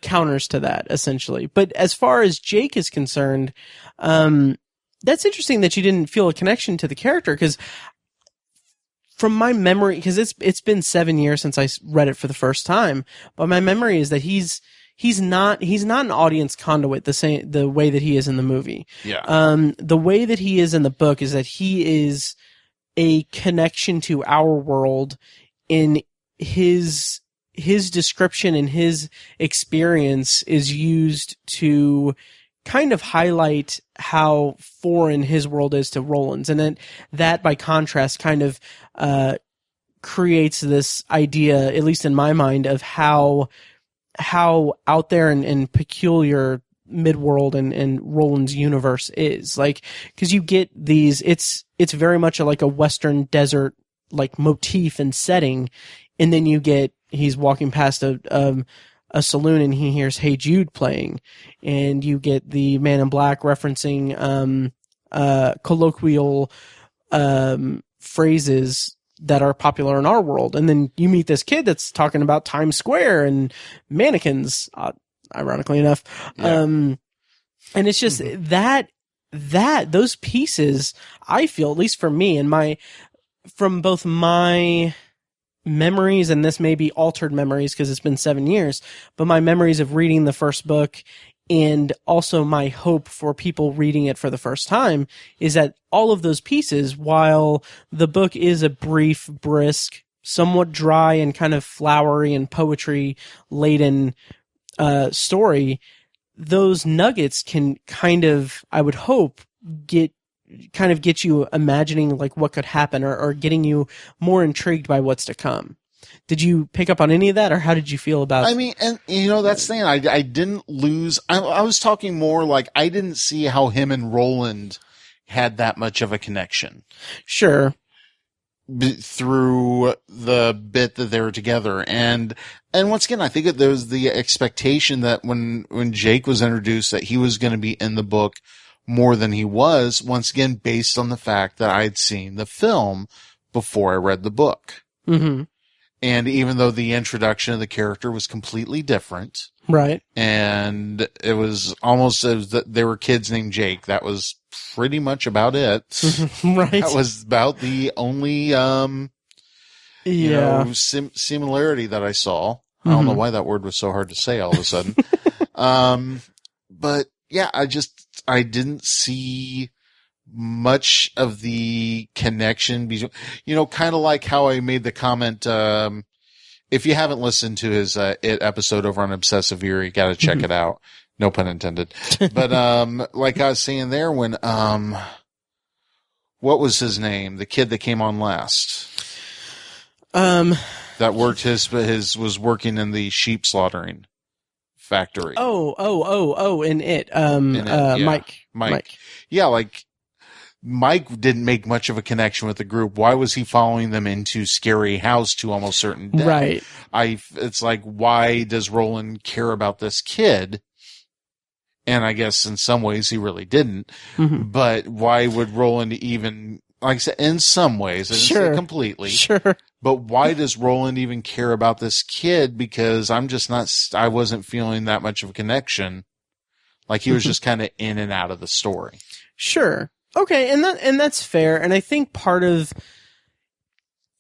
counters to that essentially. But as far as Jake is concerned, that's interesting that you didn't feel a connection to the character because. From my memory, because it's been 7 years since I read it for the first time, but my memory is that he's not an audience conduit the way that he is in the movie. Yeah. The way that he is in the book is that he is a connection to our world in his description and his experience is used to kind of highlight how foreign his world is to Roland's, and then that by contrast kind of creates this idea, at least in my mind, of how out there and peculiar Midworld and Roland's universe is. Like, because you get these, it's very much like a Western desert like motif and setting, and then you get he's walking past a saloon and he hears Hey Jude playing, and you get the Man in Black referencing colloquial phrases that are popular in our world, and then you meet this kid that's talking about Times Square and mannequins, ironically enough. And it's just that those pieces, I feel, at least for me and from both my memories, and this may be altered memories because it's been 7 years, but my memories of reading the first book and also my hope for people reading it for the first time is that all of those pieces, while the book is a brief, brisk, somewhat dry and kind of flowery and poetry laden story, those nuggets can kind of, I would hope, get you imagining like what could happen or getting you more intrigued by what's to come. Did you pick up on any of that, or how did you feel about it? I mean, and that's the thing. I didn't lose. I was talking more like I didn't see how him and Roland had that much of a connection. Sure. Through the bit that they were together. And once again, I think that there was the expectation that when Jake was introduced that he was going to be in the book more than he was, once again, based on the fact that I had seen the film before I read the book. Mm-hmm. And even though the introduction of the character was completely different. Right. And it was almost as that they were kids named Jake. That was pretty much about it. Right. That was about the only, similarity that I saw. I don't know why that word was so hard to say all of a sudden. But yeah, I didn't see much of the connection between, kind of like how I made the comment, if you haven't listened to his It episode over on Obsessive Ear, you got to check it out. No pun intended. But like I was saying there, when what was his name? The kid that came on last. That worked was working in the sheep slaughtering factory. In It. Yeah. Mike. Yeah, like Mike didn't make much of a connection with the group. Why was he following them into Scary House to almost certain death? Right. It's like, why does Roland care about this kid? And I guess in some ways he really didn't. Mm-hmm. But why would Roland even, like I said, in some ways, I didn't say completely. Sure. But why does Roland even care about this kid? Because I wasn't feeling that much of a connection. Like he was just kind of in and out of the story. Sure. Okay, and that's fair, and I think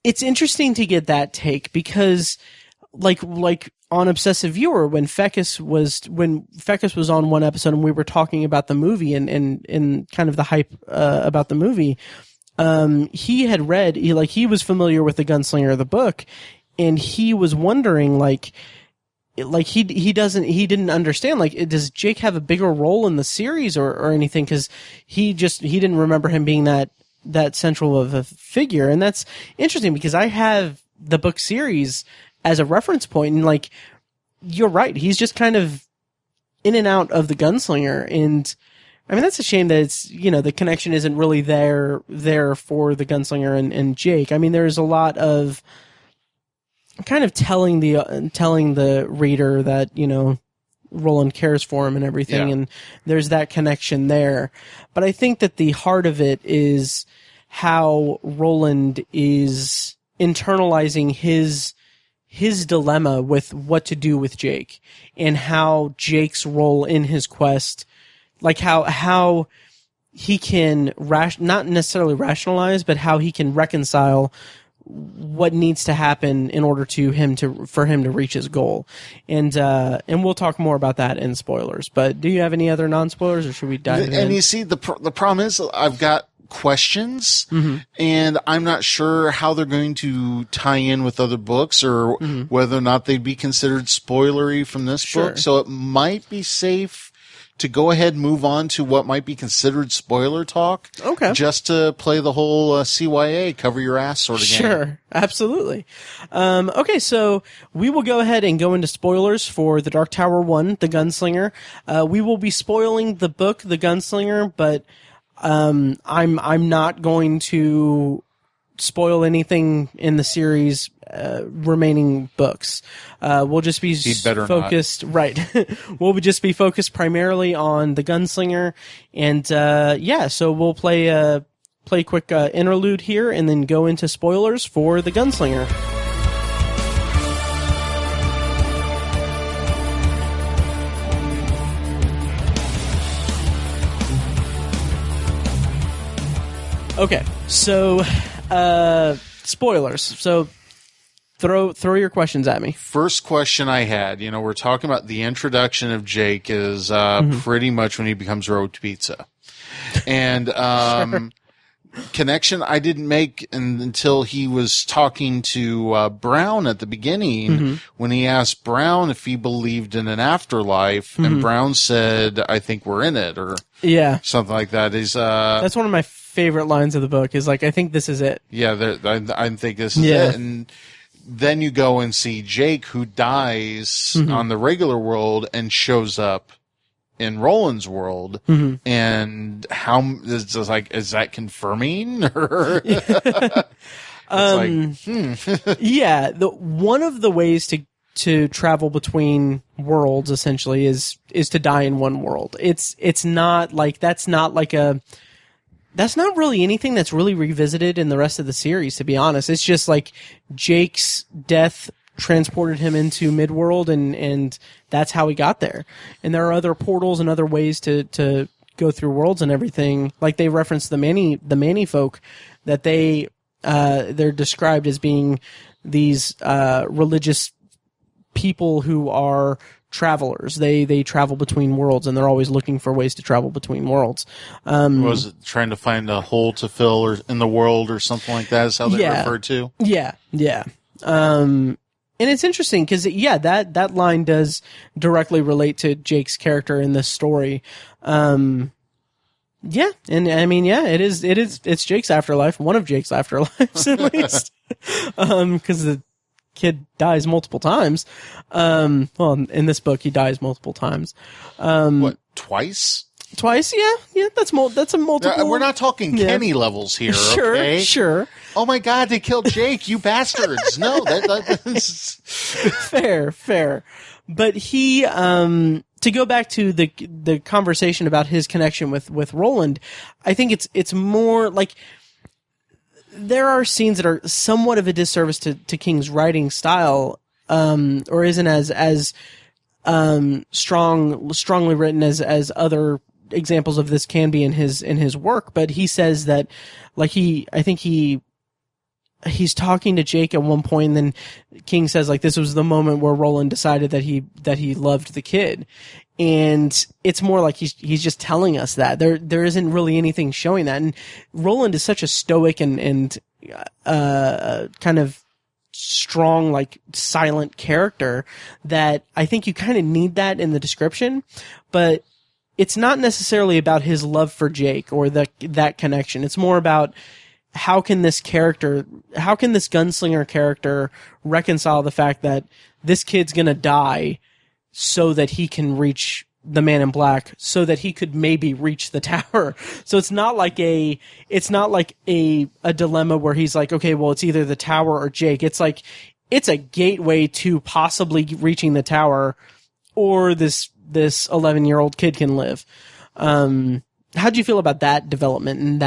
it's interesting to get that take because, like on Obsessive Viewer, when Fecus was on one episode and we were talking about the movie and kind of the hype about the movie, he had read he was familiar with the Gunslinger, the book, and he was wondering he didn't understand, does Jake have a bigger role in the series or anything? Cause he didn't remember him being that central of a figure. And that's interesting because I have the book series as a reference point, and you're right. He's just kind of in and out of the Gunslinger. And I mean, that's a shame that it's, the connection isn't really there for the Gunslinger and Jake. I mean, there's a lot of kind of telling the reader that, Roland cares for him and everything. Yeah. And there's that connection there. But I think that the heart of it is how Roland is internalizing his dilemma with what to do with Jake and how Jake's role in his quest, how he can not necessarily rationalize, but how he can reconcile what needs to happen in order for him to reach his goal. And we'll talk more about that in spoilers. But do you have any other non-spoilers, or should we dive in? And you see, the problem is I've got questions, and I'm not sure how they're going to tie in with other books or whether or not they'd be considered spoilery from this book. So it might be safe to go ahead and move on to what might be considered spoiler talk. Okay. Just to play the whole CYA, cover your ass sort of game. Sure. Absolutely. Okay, so we will go ahead and go into spoilers for The Dark Tower 1, The Gunslinger. We will be spoiling the book, The Gunslinger, but I'm not going to spoil anything in the series remaining books. We'll just be focused, right? We'll just be focused primarily on the Gunslinger, and so we'll play a quick interlude here, and then go into spoilers for the Gunslinger. Okay, so spoilers. So throw your questions at me. First question I had, we're talking about the introduction of Jake is pretty much when he becomes road pizza. And connection I didn't make until he was talking to Brown at the beginning when he asked Brown if he believed in an afterlife, and Brown said, "I think we're in it," or something like that. That's one of my favorite lines of the book, is I think this is it. Yeah, I think this is it. And then you go and see Jake, who dies on the regular world and shows up in Roland's world, and how is that confirming? Or Yeah, one of the ways to travel between worlds essentially is to die in one world. It's not like that's not really anything that's really revisited in the rest of the series, to be honest. It's just like Jake's death transported him into Midworld, and that's how he got there. And there are other portals and other ways to go through worlds and everything. Like they reference the Manny folk, that they're described as being these religious people who are travelers. They travel between worlds, and they're always looking for ways to travel between worlds. Was it trying to find a hole to fill or in the world or something like that? Is how they referred to? Yeah. And it's interesting because, that line does directly relate to Jake's character in this story. And I mean, it's Jake's afterlife, one of Jake's afterlives at least, because the kid dies multiple times. Well, in this book, he dies multiple times. What, twice? Twice, yeah, that's a multiple. We're not talking Kenny levels here, sure, okay? Sure. Oh my God, they killed Jake, you bastards! No, that's fair. But he, to go back to the conversation about his connection with Roland, I think it's more like there are scenes that are somewhat of a disservice to King's writing style, or isn't as strongly written as other examples of this can be in his work. But he says that, like, he's talking to Jake at one point, and then King says, like, this was the moment where Roland decided that he loved the kid. And it's more like he's just telling us that there isn't really anything showing that. And Roland is such a stoic and kind of strong, like, silent character that I think you kind of need that in the description, but it's not necessarily about his love for Jake or that connection. It's more about how can this gunslinger character reconcile the fact that this kid's gonna die so that he can reach the Man in Black, so that he could maybe reach the tower. So it's not like a dilemma where he's like, okay, well, it's either the tower or Jake. It's like, it's a gateway to possibly reaching the tower, or this 11-year-old kid can live. How do you feel about that development and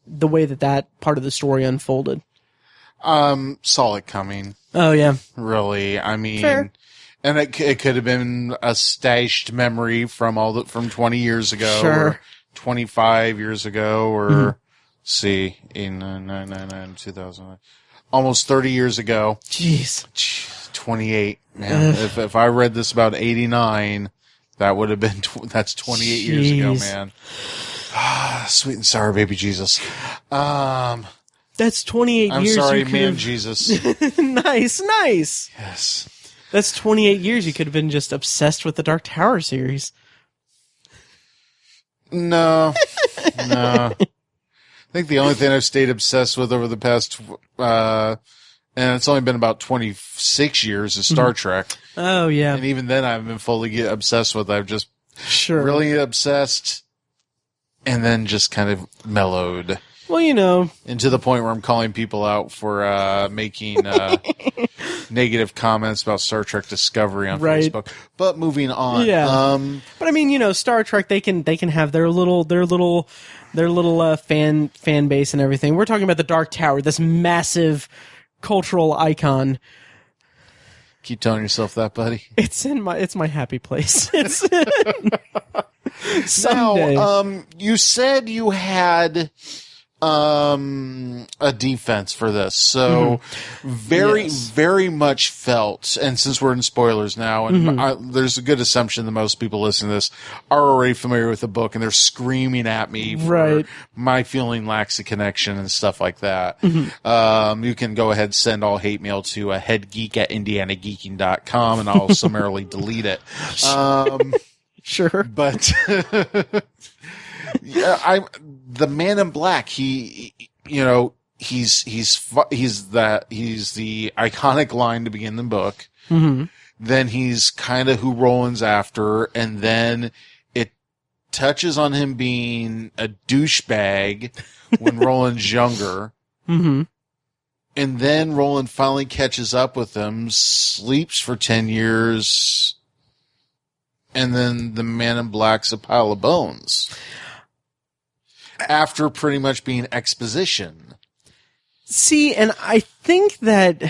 the way that part of the story unfolded? Saw it coming. Oh yeah. Really. I mean, fair. And it could have been a stashed memory from 20 years ago, sure, or 25 years ago, or see, 2000, almost 30 years ago. Jeez. 28. Man, if I read this about 89, that would have been, that's 28 years ago, man. Sweet and sour baby Jesus. That's 28 I'm years. I'm sorry, man, Jesus. Nice. Yes. That's 28 years you could have been just obsessed with the Dark Tower series. No. I think the only thing I've stayed obsessed with over the past, and it's only been about 26 years, is Star Trek. Oh, yeah. And even then I haven't been fully obsessed with it. I've just really obsessed, and then just kind of mellowed. Well, you know. And to the point where I'm calling people out for making negative comments about Star Trek Discovery on Facebook. But moving on. Yeah. But I mean, you know, Star Trek, they can have their little fan base and everything. We're talking about the Dark Tower, this massive cultural icon. Keep telling yourself that, buddy. It's my happy place. It's someday. Now, you said you had a defense for this, so very much felt, and since we're in spoilers now, and there's a good assumption that most people listening to this are already familiar with the book, and they're screaming at me for my feeling lacks a connection and stuff like that. You can go ahead and send all hate mail to headgeek@indianageeking.com, and I'll summarily delete it. Sure, but yeah, the Man in Black, he's the iconic line to begin the book. Then he's kind of who Roland's after, and then it touches on him being a douchebag when Roland's younger. Mm-hmm. And then Roland finally catches up with him, sleeps for 10 years, and then the Man in Black's a pile of bones. After pretty much being exposition. See, and I think that,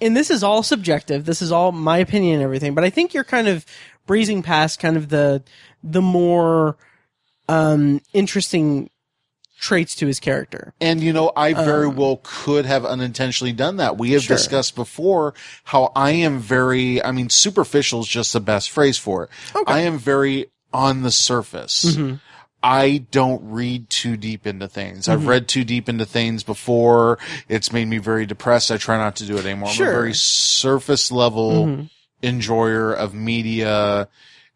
and this is all subjective, this is all my opinion and everything, but I think you're kind of breezing past kind of the more interesting traits to his character. And, I very well could have unintentionally done that. We have discussed before how I am superficial is just the best phrase for it. Okay. I am very on the surface. Mm-hmm. I don't read too deep into things. Mm-hmm. I've read too deep into things before. It's made me very depressed. I try not to do it anymore. I'm a very surface level enjoyer of media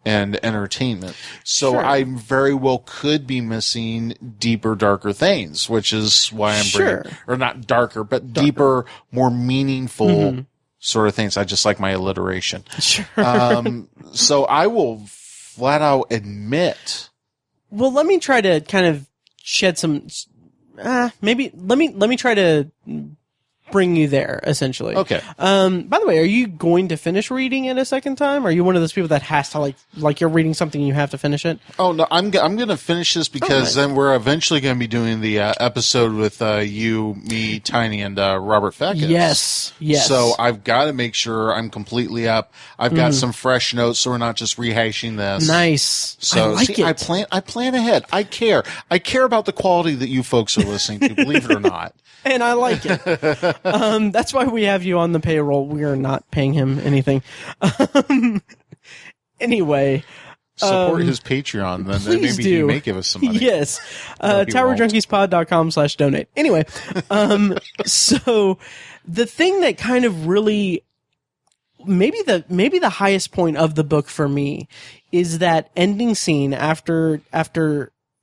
and entertainment. So I very well could be missing deeper, darker things, which is why I'm bringing, or not darker, but deeper, more meaningful sort of things. I just like my alliteration. Sure. So I will flat out admit. Well, let me try to kind of shed some, maybe, let me try to bring you there, essentially. Okay. By the way, are you going to finish reading it a second time? Are you one of those people that has to, like you're reading something and you have to finish it? Oh, no, I'm going to finish this because then we're eventually going to be doing the episode with you, me, Tiny, and Robert Feckes. Yes. So I've got to make sure I'm completely up. I've got some fresh notes, so we're not just rehashing this. Nice. So I like it. I plan ahead. I care about the quality that you folks are listening to, believe it or not. And I like it. That's why we have you on the payroll. We are not paying him anything. Anyway. Support his Patreon, then maybe he may give us some money. Yes. TowerJunkiesPod.com/donate. Anyway. So the thing that kind of really, maybe the highest point of the book for me is that ending scene after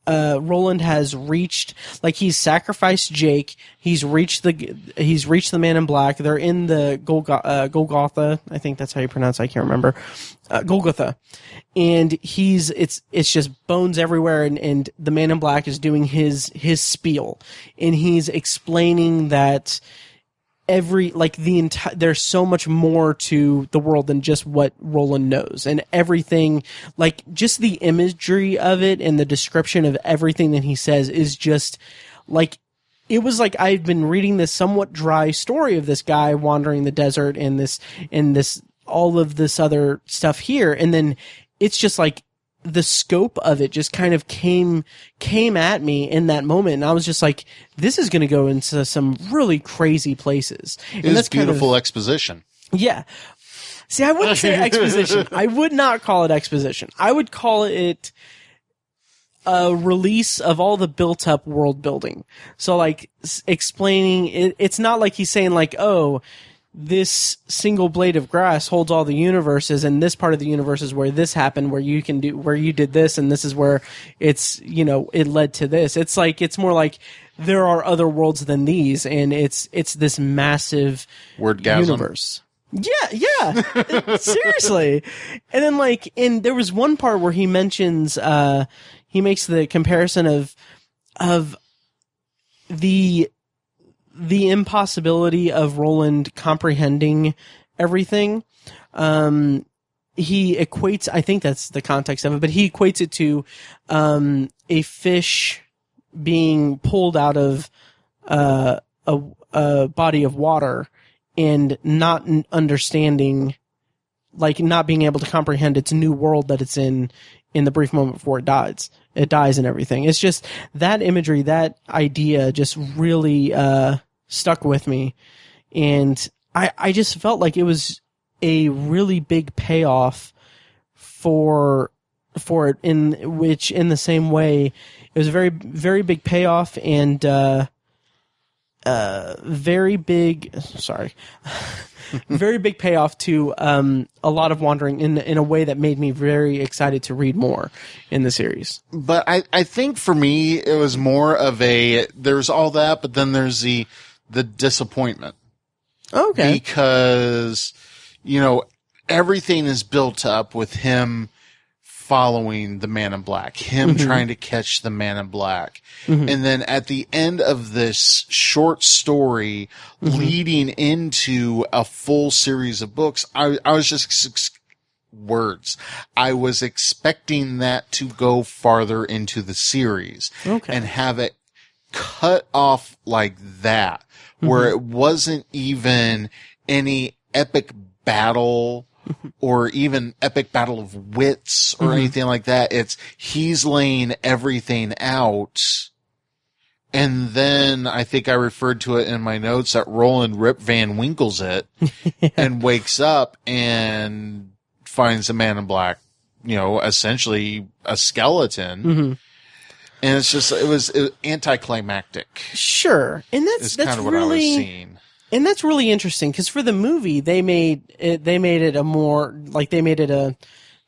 Roland has reached, he's sacrificed Jake. He's reached the Man in Black. They're in the Golgotha. I think that's how you pronounce it. I can't remember. Golgotha. And it's just bones everywhere. And the Man in Black is doing his spiel. And he's explaining that there's so much more to the world than just what Roland knows, and everything, just the imagery of it and the description of everything that he says is just it was like I've been reading this somewhat dry story of this guy wandering the desert and this all of this other stuff here, and then it's just the scope of it just kind of came at me in that moment, and I was just like, this is going to go into some really crazy places. And that's beautiful exposition. Yeah. See, I wouldn't say exposition. I would not call it exposition. I would call it a release of all the built-up world building. So, explaining it, it's not like he's saying oh, this single blade of grass holds all the universes, and this part of the universe is where this happened, where you did this, and this is where it's, it led to this. It's more like there are other worlds than these, and it's this massive universe. Yeah. Seriously. And then and there was one part where he mentions, he makes the comparison of the impossibility of Roland comprehending everything. He equates, I think that's the context of it, but he equates it to a fish being pulled out of a body of water and not understanding, not being able to comprehend its new world that it's in the brief moment before it dies. It dies and everything. It's just that imagery, that idea just really stuck with me. And I just felt like it was a really big payoff for it, in the same way, it was a very, very big payoff and very big payoff to a lot of wandering in a way that made me very excited to read more in the series. But I think for me, it was more of there's all that, but then there's the disappointment. Okay. Because, everything is built up with him following the Man in Black, him trying to catch the Man in Black. And then at the end of this short story leading into a full series of books, I was just I was expecting that to go farther into the series and have it cut off like that, where it wasn't even any epic battle or even epic battle of wits or anything like that. It's he's laying everything out. And then I think I referred to it in my notes that Roland Rip Van Winkles it and wakes up and finds the Man in Black, essentially a skeleton. And it's just, it was anticlimactic. Sure. And that's kind of what really, I was seeing. And that's really interesting because for the movie, they made it a more, like they made it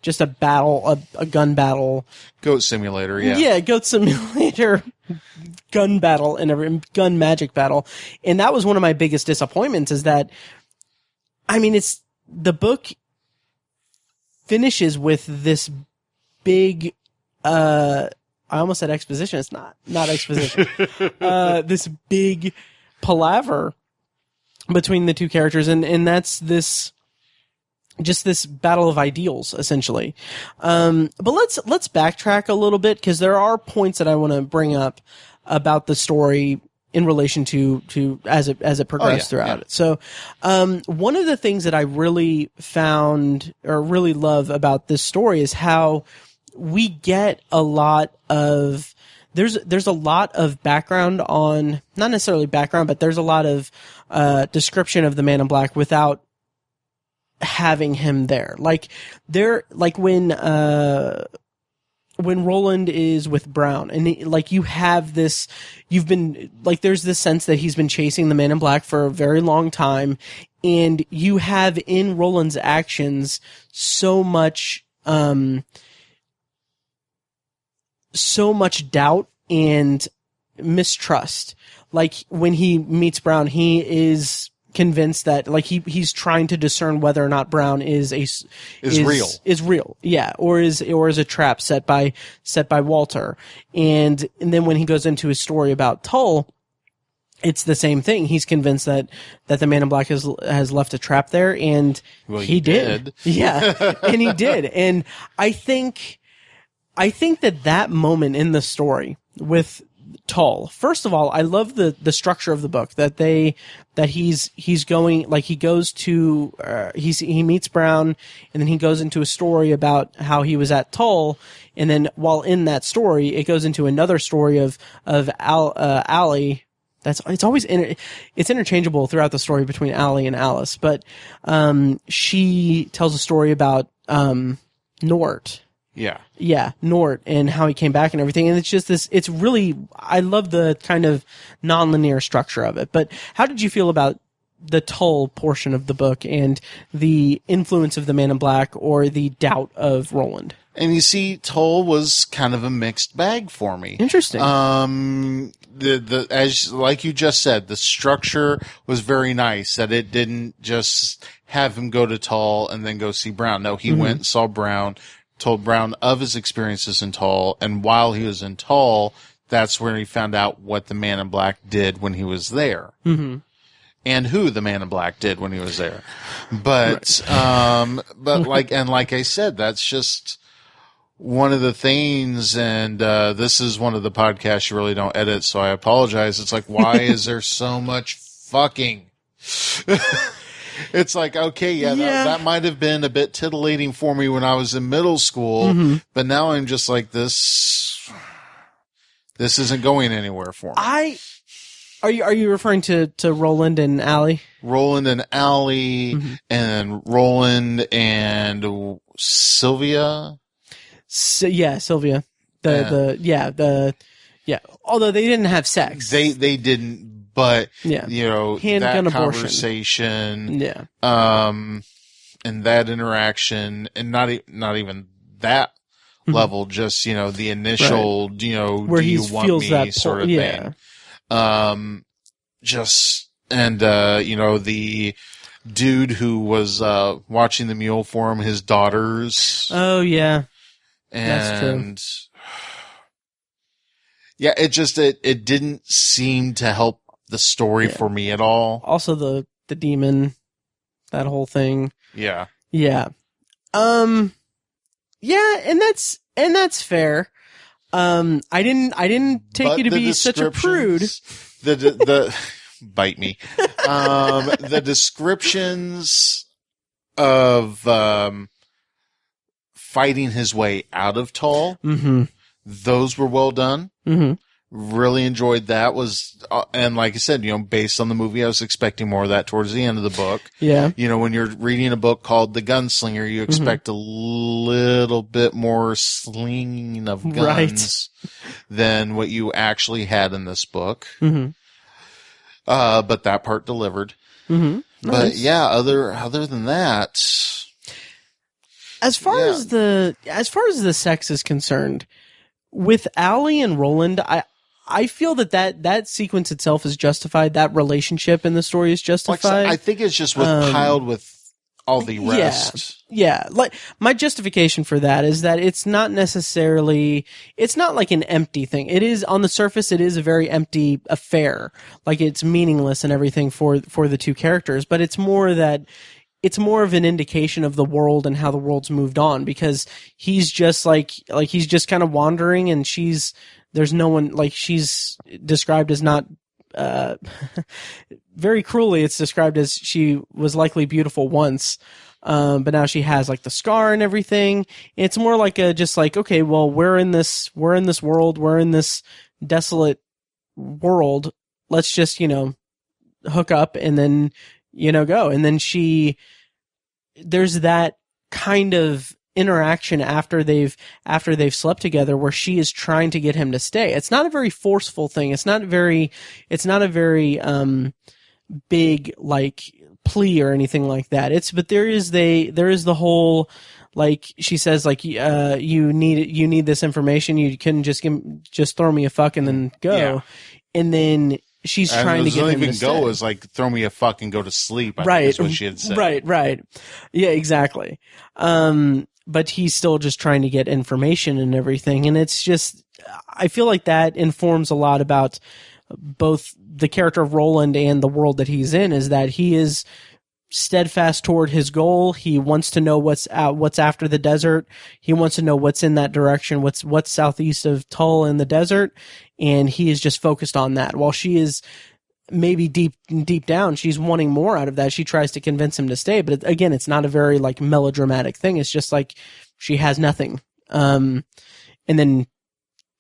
just a battle, a gun battle. Goat simulator, yeah. Yeah, goat simulator, gun battle, and gun magic battle. And that was one of my biggest disappointments is that, the book finishes with this big, I almost said exposition. It's not exposition. This big palaver between the two characters, and that's this battle of ideals, essentially. But let's backtrack a little bit because there are points that I want to bring up about the story in relation to as it progressed throughout it. So, one of the things that I really found or really love about this story is how we get a lot of there's a lot of background on, not necessarily background, but there's a lot of description of the Man in Black without having him there. Like when Roland is with Brown and you have this, there's this sense that he's been chasing the Man in Black for a very long time, and you have in Roland's actions so much doubt and mistrust. Like when he meets Brown, he is convinced that he's trying to discern whether or not Brown is real. Yeah. Or is a trap set by Walter. And then when he goes into his story about Tull, it's the same thing. He's convinced that the Man in Black has left a trap there, and he did. Yeah. And he did. And I think that moment in the story with Tull, first of all, I love the structure of the book that he's going, he goes to, he meets Brown, and then he goes into a story about how he was at Tull, and then while in that story, it goes into another story of Allie. It's interchangeable throughout the story between Allie and Alice, but, she tells a story about, Nort. Yeah. Yeah, Nort and how he came back and everything. And it's just it's really, I love the kind of nonlinear structure of it. But how did you feel about the Tull portion of the book and the influence of the Man in Black or the doubt of Roland? And you see, Tull was kind of a mixed bag for me. Interesting. As like you just said, the structure was very nice, that it didn't just have him go to Tull and then go see Brown. No, he went and saw Brown, told Brown of his experiences in Tull, and while he was in Tull, that's where he found out what the Man in Black did when he was there. Mm-hmm. And who the Man in Black did when he was there. But, right. like I said, that's just one of the things, and this is one of the podcasts you really don't edit, so I apologize. It's like, why is there so much fucking? It's like, okay, that might have been a bit titillating for me when I was in middle school, but now I'm just like, this isn't going anywhere for me. Are you referring to Roland and Allie? Roland and Allie, and Roland and Sylvia. Sylvia. Although they didn't have sex. They didn't. But, handgun that abortion. Conversation, and that interaction, and not even that level, just, the initial, right. Where do he you want feels me that sort of thing. The dude who was, watching the mule for him, his daughters. Oh, yeah. That's true. And yeah, it didn't seem to help the story for me at all. Also the demon, that whole thing. Yeah. Yeah. Yeah, and that's fair. I didn't take you to be such a prude. The bite me. The descriptions of fighting his way out of Tull, those were well done. Really enjoyed that. And like I said, based on the movie, I was expecting more of that towards the end of the book. Yeah. When you're reading a book called The Gunslinger, you expect a little bit more slinging of guns than what you actually had in this book. But that part delivered. Nice. But yeah, other than that, as far as the sex is concerned, with Allie and Roland, I feel that sequence itself is justified. That relationship in the story is justified. I think it's just piled with all the rest. Yeah. Like, my justification for that is that it's not like an empty thing. It is, on the surface, it is a very empty affair. Like, it's meaningless and everything for the two characters, but it's more of an indication of the world and how the world's moved on, because he's just he's just kind of wandering, and there's no one, like, she's described as not, very cruelly, it's described as she was likely beautiful once, but now she has, like, the scar and everything. It's more like okay, well, we're in this world, we're in this desolate world, let's just, hook up and then, go. And then there's that kind of interaction after they've slept together where she is trying to get him to stay. It's not a very forceful thing. It's not a very big, like, plea or anything like that. But there is the whole, like, she says, like, you need this information. You couldn't just throw me a fuck and then go. Yeah. And then she's trying to get him to stay. Go is like, throw me a fuck and go to sleep. I think is what she had said. Right. Yeah, exactly. But he's still just trying to get information and everything. And it's just, I feel like that informs a lot about both the character of Roland and the world that he's in, is that he is steadfast toward his goal. He wants to know what's after the desert. He wants to know what's in that direction, what's southeast of Tull in the desert. And he is just focused on that, while she is maybe deep down, she's wanting more out of that. She tries to convince him to stay, but again, it's not a very, like, melodramatic thing. It's just like she has nothing. And then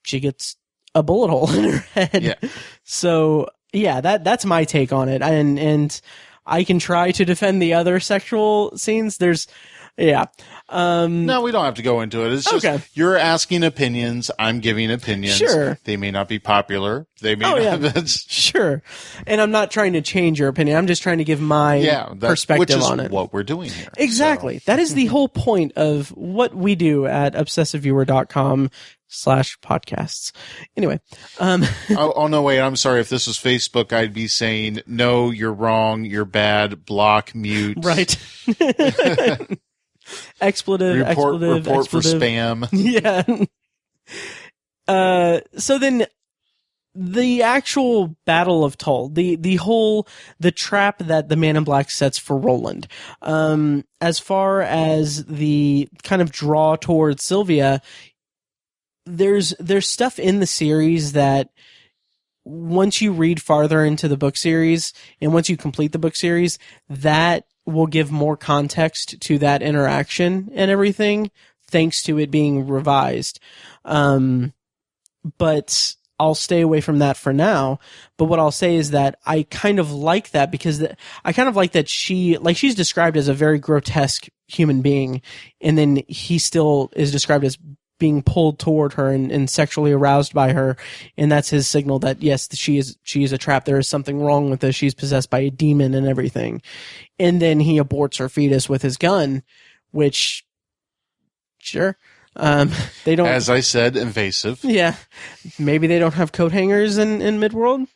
she gets a bullet hole in her head. Yeah. So yeah, that's my take on it. And I can try to defend the other sexual scenes. No, we don't have to go into it. It's just, okay, you're asking opinions. I'm giving opinions. Sure. They may not be popular. They may not. Yeah. Sure. And I'm not trying to change your opinion. I'm just trying to give my perspective on it. Which is what we're doing here. Exactly. So. That is the whole point of what we do at obsessiveviewer.com/podcasts. Anyway. Oh, no, wait. I'm sorry. If this was Facebook, I'd be saying, no, you're wrong. You're bad. Block, mute. Right. Expletive. Report for spam. Yeah. So then the actual Battle of Tull, the trap that the Man in Black sets for Roland, as far as the kind of draw towards Sylvia, there's stuff in the series that once you read farther into the book series and once you complete the book series, that will give more context to that interaction and everything, thanks to it being revised. But I'll stay away from that for now. But what I'll say is that I kind of like that, because I kind of like that she's described as a very grotesque human being, and then he still is described as being pulled toward her and sexually aroused by her, and that's his signal that yes, she is a trap. There is something wrong with this. She's possessed by a demon and everything. And then he aborts her fetus with his gun, which, sure, they don't. As I said, invasive. Yeah, maybe they don't have coat hangers in Midworld.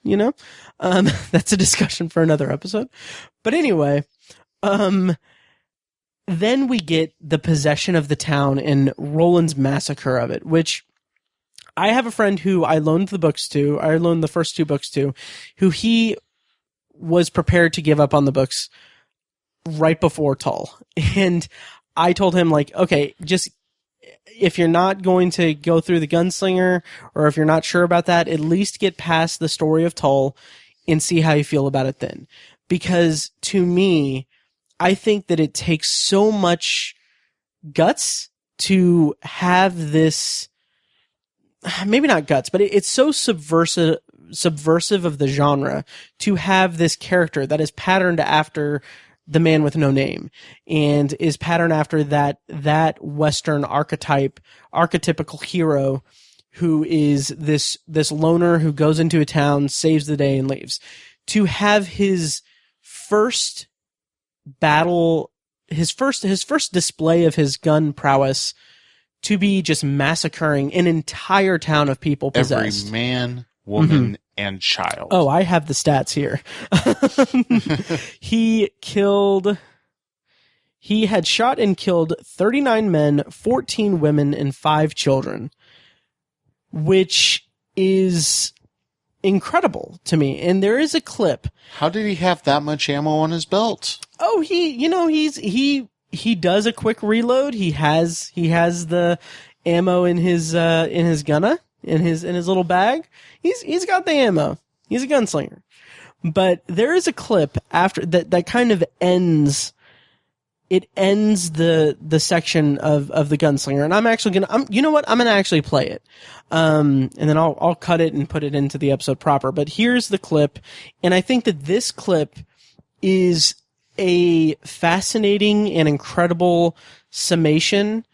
That's a discussion for another episode. But anyway, then we get the possession of the town and Roland's massacre of it, which I have a friend who I loaned the books to. I loaned the first 2 books to, who he was prepared to give up on the books right before Tull. And I told him, like, okay, just if you're not going to go through the Gunslinger, or if you're not sure about that, at least get past the story of Tull and see how you feel about it then. Because to me, I think that it takes so much guts to have this, maybe not guts, but it's so subversive of the genre to have this character that is patterned after the man with no name and is patterned after that Western archetypical hero who is this loner who goes into a town, saves the day, and leaves. To have his first battle, his first display of his gun prowess to be just massacring an entire town of people possessed. Every man, woman, and child. Oh, I have the stats here. He had shot and killed 39 men, 14 women, and 5 children, which is incredible to me. And there is a clip. How did he have that much ammo on his belt? Oh, he does a quick reload. He has the ammo in his gunna, in his little bag. He's got the ammo. He's a gunslinger. But there is a clip after that kind of ends. It ends the section of the gunslinger, and I'm gonna actually play it. And then I'll cut it and put it into the episode proper. But here's the clip, and I think that this clip is a fascinating and incredible summation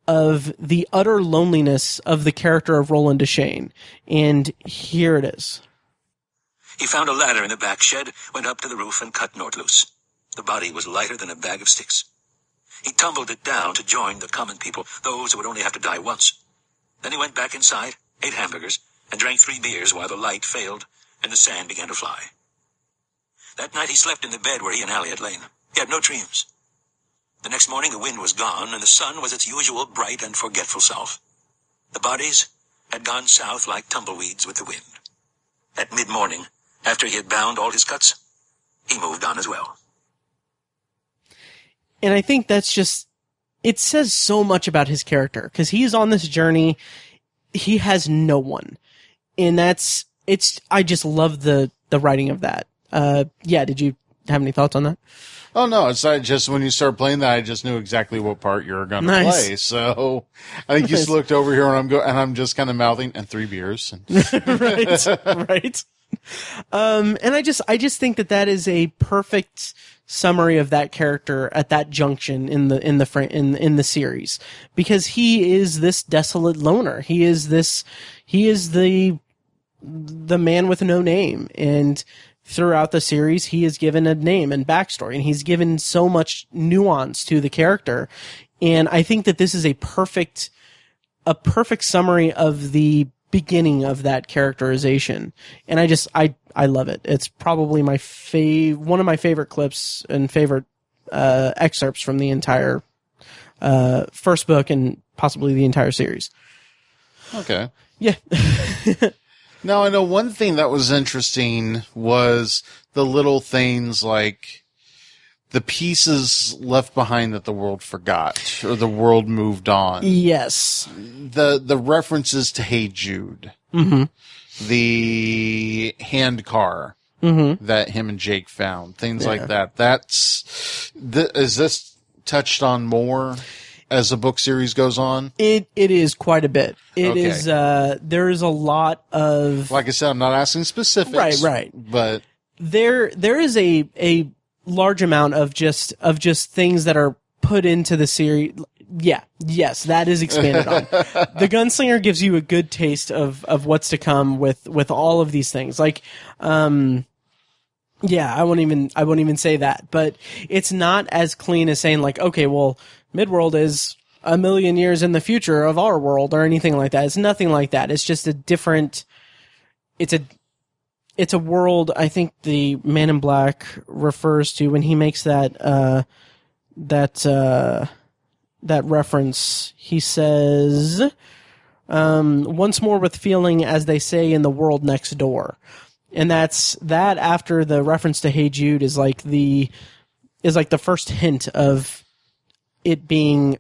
of the utter loneliness of the character of Roland Deschain. And here it is. He found a ladder in the back shed, went up to the roof, and cut Nort loose. The body was lighter than a bag of sticks. He tumbled it down to join the common people, those who would only have to die once. Then he went back inside, ate hamburgers, and drank 3 beers while the light failed and the sand began to fly. That night he slept in the bed where he and Allie had lain. He had no dreams. The next morning the wind was gone, and the sun was its usual bright and forgetful self. The bodies had gone south like tumbleweeds with the wind. At mid-morning, after he had bound all his cuts, he moved on as well. And I think that's just, it says so much about his character, because he's on this journey. He has no one. And I just love the writing of that. Did you have any thoughts on that? Oh, no, it's just when you started playing that, I just knew exactly what part you were going to play. So I think you just looked over here and I'm just kind of mouthing, and 3 beers. Right. And I just think that is a perfect summary of that character at that junction in the series, because he is this desolate loner. He is the man with no name, and throughout the series, he is given a name and backstory, and he's given so much nuance to the character. And I think that this is a perfect summary of the beginning of that characterization. And I love it. It's probably one of my favorite clips and favorite excerpts from the entire first book and possibly the entire series. Okay. Yeah. Now, I know one thing that was interesting was the little things like the pieces left behind that the world forgot, or the world moved on. Yes. The references to Hey Jude. Mm-hmm. The hand car that him and Jake found. Things like that. Is this touched on more as the book series goes on? It is quite a bit. It is, there is a lot of... Like I said, I'm not asking specifics. Right. But... There is a large amount of just things that are put into the series. Yeah. Yes, that is expanded on. The Gunslinger gives you a good taste of what's to come with all of these things. Like, I won't even say that, but it's not as clean as saying like, okay, well, Midworld is 1 million years in the future of our world or anything like that. It's nothing like that. It's just a different, it's a world I think the Man in Black refers to when he makes that reference. He says, once more with feeling, as they say in the world next door. And that after the reference to Hey Jude is like the first hint of it being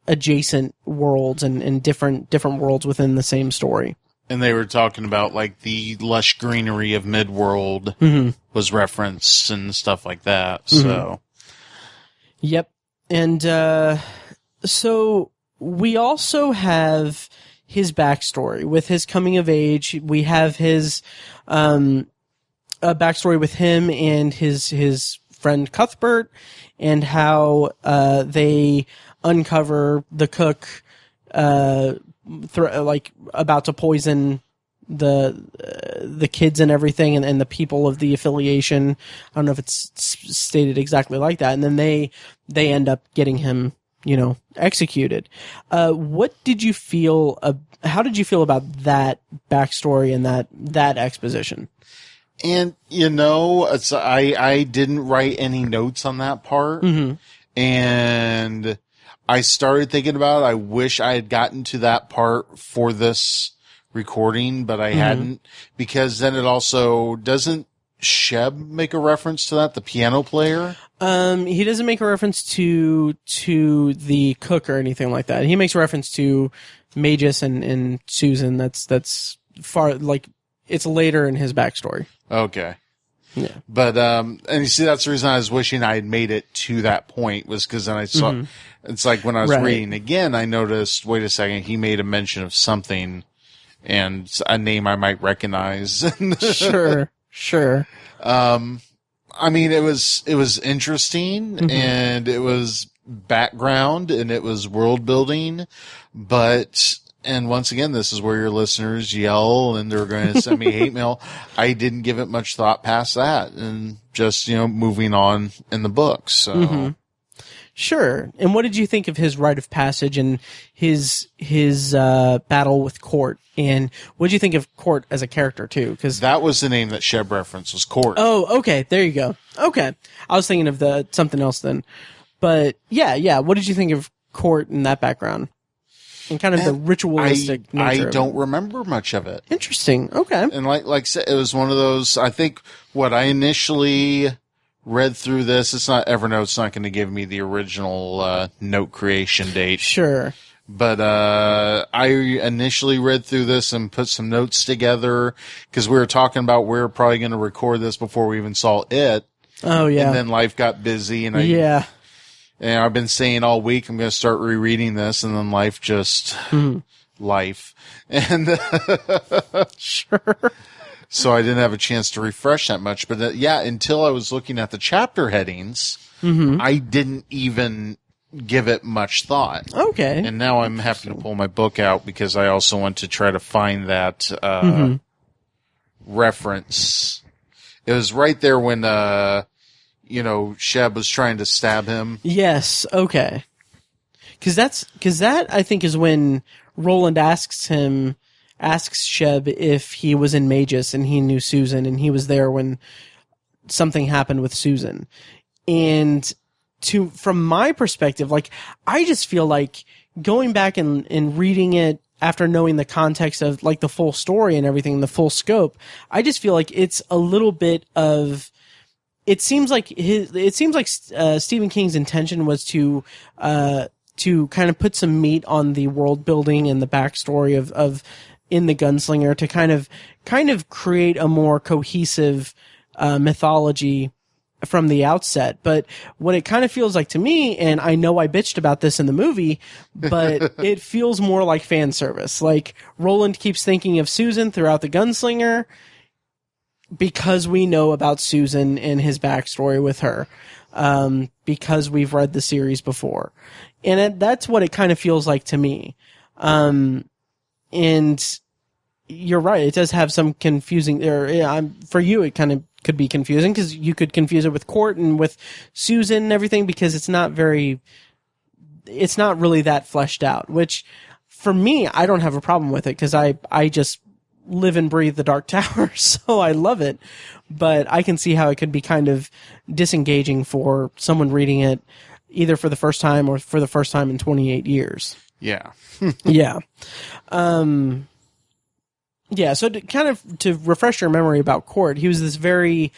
adjacent worlds and different worlds within the same story. And they were talking about like the lush greenery of Midworld was referenced and stuff like that. So, yep. And so we also have his backstory with his coming of age. We have his a backstory with him and his friend Cuthbert, and how they uncover the cook about to poison the kids and everything, and the people of the affiliation. I don't know if it's stated exactly like that. And then they end up getting him, executed. What did you feel? How did you feel about that backstory and that exposition? And I didn't write any notes on that part, and I started thinking about it. I wish I had gotten to that part for this recording, but I hadn't, because then it also doesn't Sheb make a reference to that, the piano player? He doesn't make a reference to the cook or anything like that. He makes a reference to Magus and Susan. That's far, like, it's later in his backstory. Okay. Yeah. But, and you see, that's the reason I was wishing I had made it to that point, was because then I saw, it's like when I was reading again, I noticed, wait a second, he made a mention of something and a name I might recognize. Sure. I mean, it was interesting and it was background and it was world building, and once again, this is where your listeners yell and they're going to send me hate mail. I didn't give it much thought past that, and just, moving on in the book. So. Sure. And what did you think of his rite of passage and his battle with Court? And what did you think of Court as a character too? Because that was the name that Sheb referenced, was Court. Oh, okay. There you go. Okay. I was thinking of something else then. But yeah. What did you think of Court in that background? And kind of the ritualistic nature. I don't remember much of it. Interesting. Okay. And like I said, it was one of those, I think what I initially read through this, it's not Evernote's not going to give me the original note creation date. Sure. But I initially read through this and put some notes together, because we were talking about we were probably going to record this before we even saw it. Oh, yeah. And then life got busy. And And I've been saying all week I'm going to start rereading this, and then life just life. And sure. So I didn't have a chance to refresh that much. But until I was looking at the chapter headings, I didn't even give it much thought. Okay. And now I'm having to pull my book out because I also want to try to find that reference. It was right there when Sheb was trying to stab him. Yes. Okay. Because that I think is when Roland asks Sheb if he was in Magus and he knew Susan, and he was there when something happened with Susan. And from my perspective, like, I just feel like going back and reading it after knowing the context of, like, the full story and everything, the full scope, I just feel like it's a little bit of, it seems like Stephen King's intention was to kind of put some meat on the world building and the backstory of in the Gunslinger, to kind of create a more cohesive mythology from the outset. But what it kind of feels like to me, and I know I bitched about this in the movie, but it feels more like fan service. Like, Roland keeps thinking of Susan throughout the Gunslinger because we know about Susan and his backstory with her, because we've read the series before. And that's what it kind of feels like to me. And you're right, it does have some confusing, for you it kind of could be confusing, because you could confuse it with Court and with Susan and everything, because it's not really that fleshed out, which for me, I don't have a problem with it, because I just live and breathe the Dark Tower, so I love it. But I can see how it could be kind of disengaging for someone reading it either for the first time or for the first time in 28 years. Yeah. Yeah. Yeah, so to refresh your memory about Court, he was this very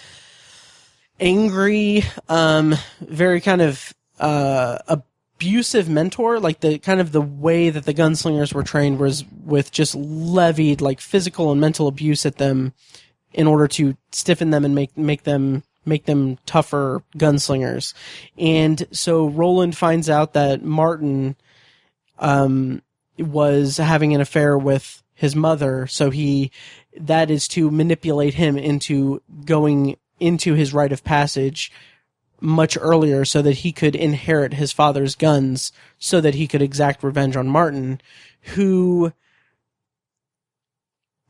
angry, very kind of abusive mentor. Like the kind of the way that the gunslingers were trained was with just levied like physical and mental abuse at them in order to stiffen them and make them tougher gunslingers. And so Roland finds out that Martin was having an affair with his mother, so that is to manipulate him into going into his rite of passage much earlier so that he could inherit his father's guns so that he could exact revenge on Martin, who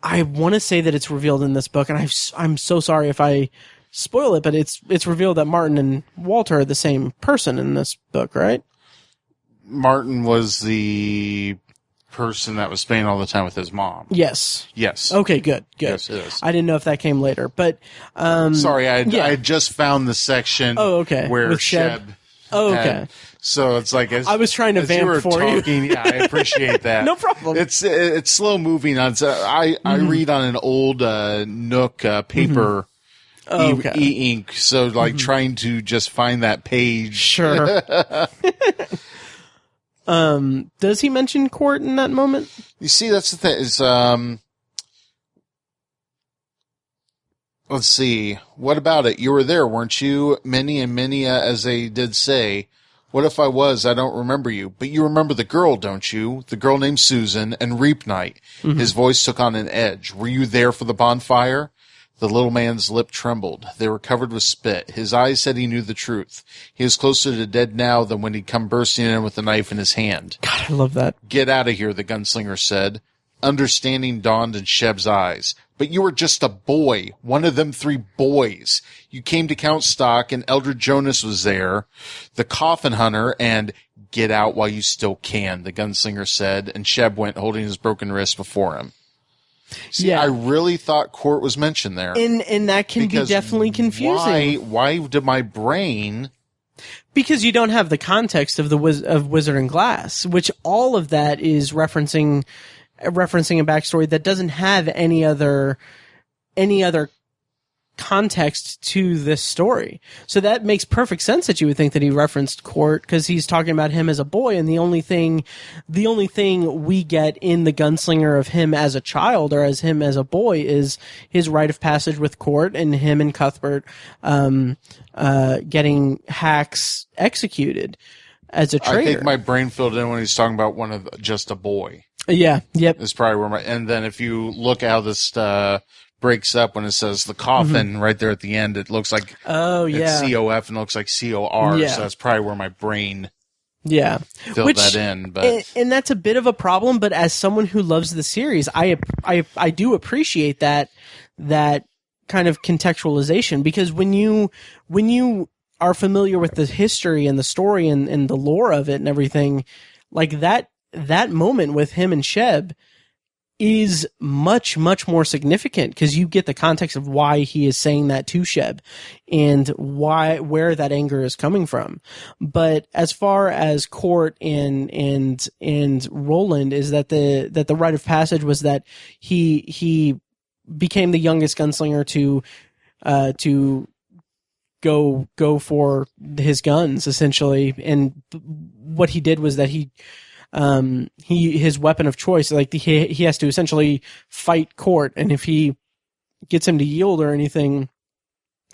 I want to say that it's revealed in this book, and I'm so sorry if I spoil it, but it's revealed that Martin and Walter are the same person in this book, right? Martin was the person that was spending all the time with his mom. Yes. Yes. Okay, good. Yes, it is. I didn't know if that came later, but sorry, I just found the section where with Sheb. Oh, okay. So it's like I was trying to vamp you for talking, you. Yeah, I appreciate that. No problem. It's slow moving on. So I read on an old Nook paper. E-ink, so like trying to just find that page. Sure. Does he mention Court in that moment? You see, that's the thing. Is let's see. What about it? You were there, weren't you? Many and many, as they did say. What if I was? I don't remember you. But you remember the girl, don't you? The girl named Susan and Reap Night. His voice took on an edge. Were you there for the bonfire? The little man's lip trembled. They were covered with spit. His eyes said he knew the truth. He was closer to dead now than when he'd come bursting in with a knife in his hand. God, I love that. Get out of here, the gunslinger said. Understanding dawned in Sheb's eyes. But you were just a boy, one of them 3 boys. You came to count stock, and Elder Jonas was there, the coffin hunter, and get out while you still can, the gunslinger said, and Sheb went holding his broken wrist before him. See, yeah. I really thought Court was mentioned there. And that can be definitely confusing. Why did my brain... Because you don't have the context of of Wizard and Glass, which all of that is referencing a backstory that doesn't have any other context to this story. So that makes perfect sense that you would think that he referenced Court, because he's talking about him as a boy, and the only thing we get in the Gunslinger of him as a child or as him as a boy is his rite of passage with Court and him and Cuthbert getting hacks executed as a traitor. I think my brain filled in when he's talking about one of just a boy. Yeah, yep. That's probably where and then if you look how this breaks up when it says the coffin right there at the end, it looks like it's COF and it looks like COR, so that's probably where my brain filled that in. But and that's a bit of a problem, but as someone who loves the series, I do appreciate that kind of contextualization, because when you are familiar with the history and the story and the lore of it and everything, like that moment with him and Sheb is much, much more significant, because you get the context of why he is saying that to Sheb and where that anger is coming from. But as far as Court and Roland, is that the rite of passage was that he became the youngest gunslinger to go for his guns, essentially. And what he did was that his weapon of choice, like he has to essentially fight Court, and if he gets him to yield or anything,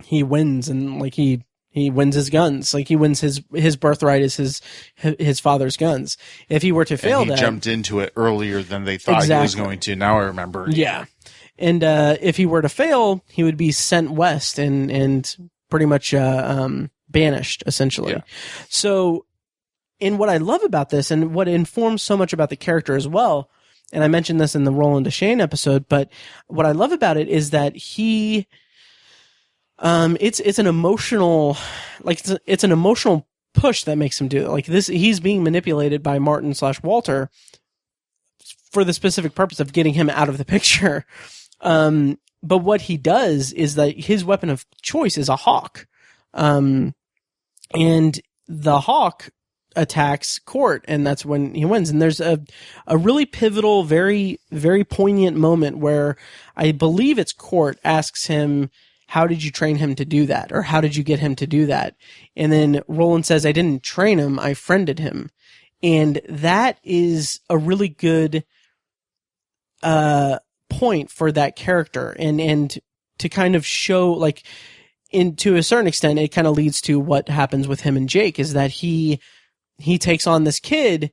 he wins, and like he wins his guns, like he wins his birthright is his father's guns. If he were to fail, and he jumped into it earlier than they thought he was going to. Now I remember. Yeah, and if he were to fail, he would be sent west and pretty much banished, essentially. Yeah. So. And what I love about this, and what informs so much about the character as well, and I mentioned this in the Roland Deschain episode, but what I love about it is that he, it's an emotional, like it's an emotional push that makes him do it. Like this, he's being manipulated by Martin / Walter for the specific purpose of getting him out of the picture. But what he does is that his weapon of choice is a hawk. And the hawk attacks Court, and that's when he wins. And there's a really pivotal, very, very poignant moment where I believe it's Court asks him, how did you train him to do that? Or how did you get him to do that? And then Roland says, I didn't train him, I friended him. And that is a really good point for that character, and to kind of show, like, to a certain extent, it kind of leads to what happens with him and Jake, is that he takes on this kid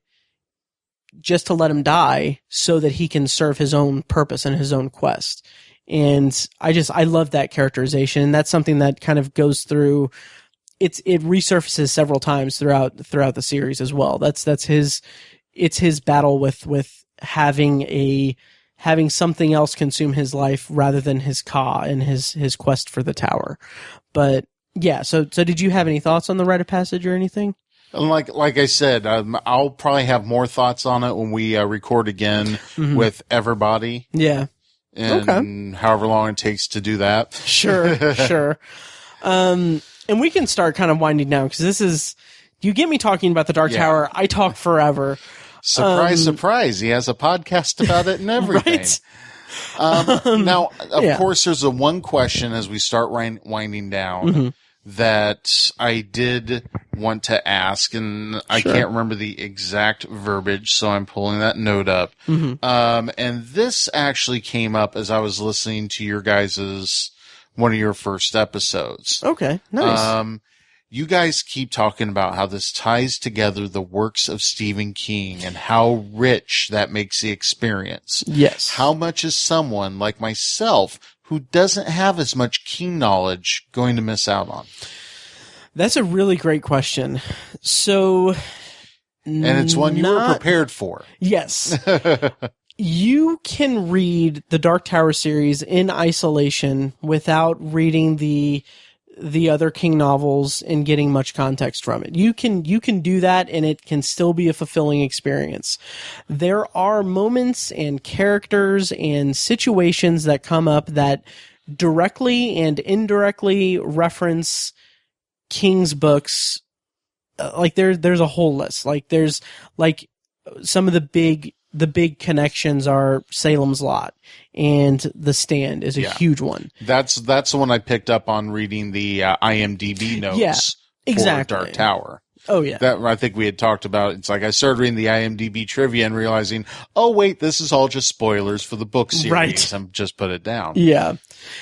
just to let him die so that he can serve his own purpose and his own quest. And I love that characterization. And that's something that kind of goes through, it resurfaces several times throughout the series as well. It's his battle with having something else consume his life rather than his Ka and his quest for the tower. But yeah, so did you have any thoughts on the rite of passage or anything? Like I said, I'll probably have more thoughts on it when we record again with everybody. Yeah. And however long it takes to do that. Sure. And we can start kind of winding down, because you get me talking about the Dark Tower, I talk forever. Surprise, surprise. He has a podcast about it and everything. Right? Now, of course, there's one question as we start winding down that I did want to ask, and I can't remember the exact verbiage, so I'm pulling that note up. And this actually came up as I was listening to your guys's one of your first episodes. Okay, nice. You guys keep talking about how this ties together the works of Stephen King and how rich that makes the experience. Yes. How much is someone like myself who doesn't have as much King knowledge going to miss out on? That's a really great question. So, and it's one you were prepared for. Yes. You can read the Dark Tower series in isolation without reading the other King novels and getting much context from it. You can do that, and it can still be a fulfilling experience. There are moments and characters and situations that come up that directly and indirectly reference King's books. Like there's a whole list. Like there's like some of the big connections are Salem's Lot, and The Stand is a huge one. That's the one I picked up on reading the IMDb notes for Dark Tower. Oh yeah. That I think we had talked about. It's like I started reading the IMDb trivia and realizing, oh wait, this is all just spoilers for the book series. Right. And just put it down. Yeah.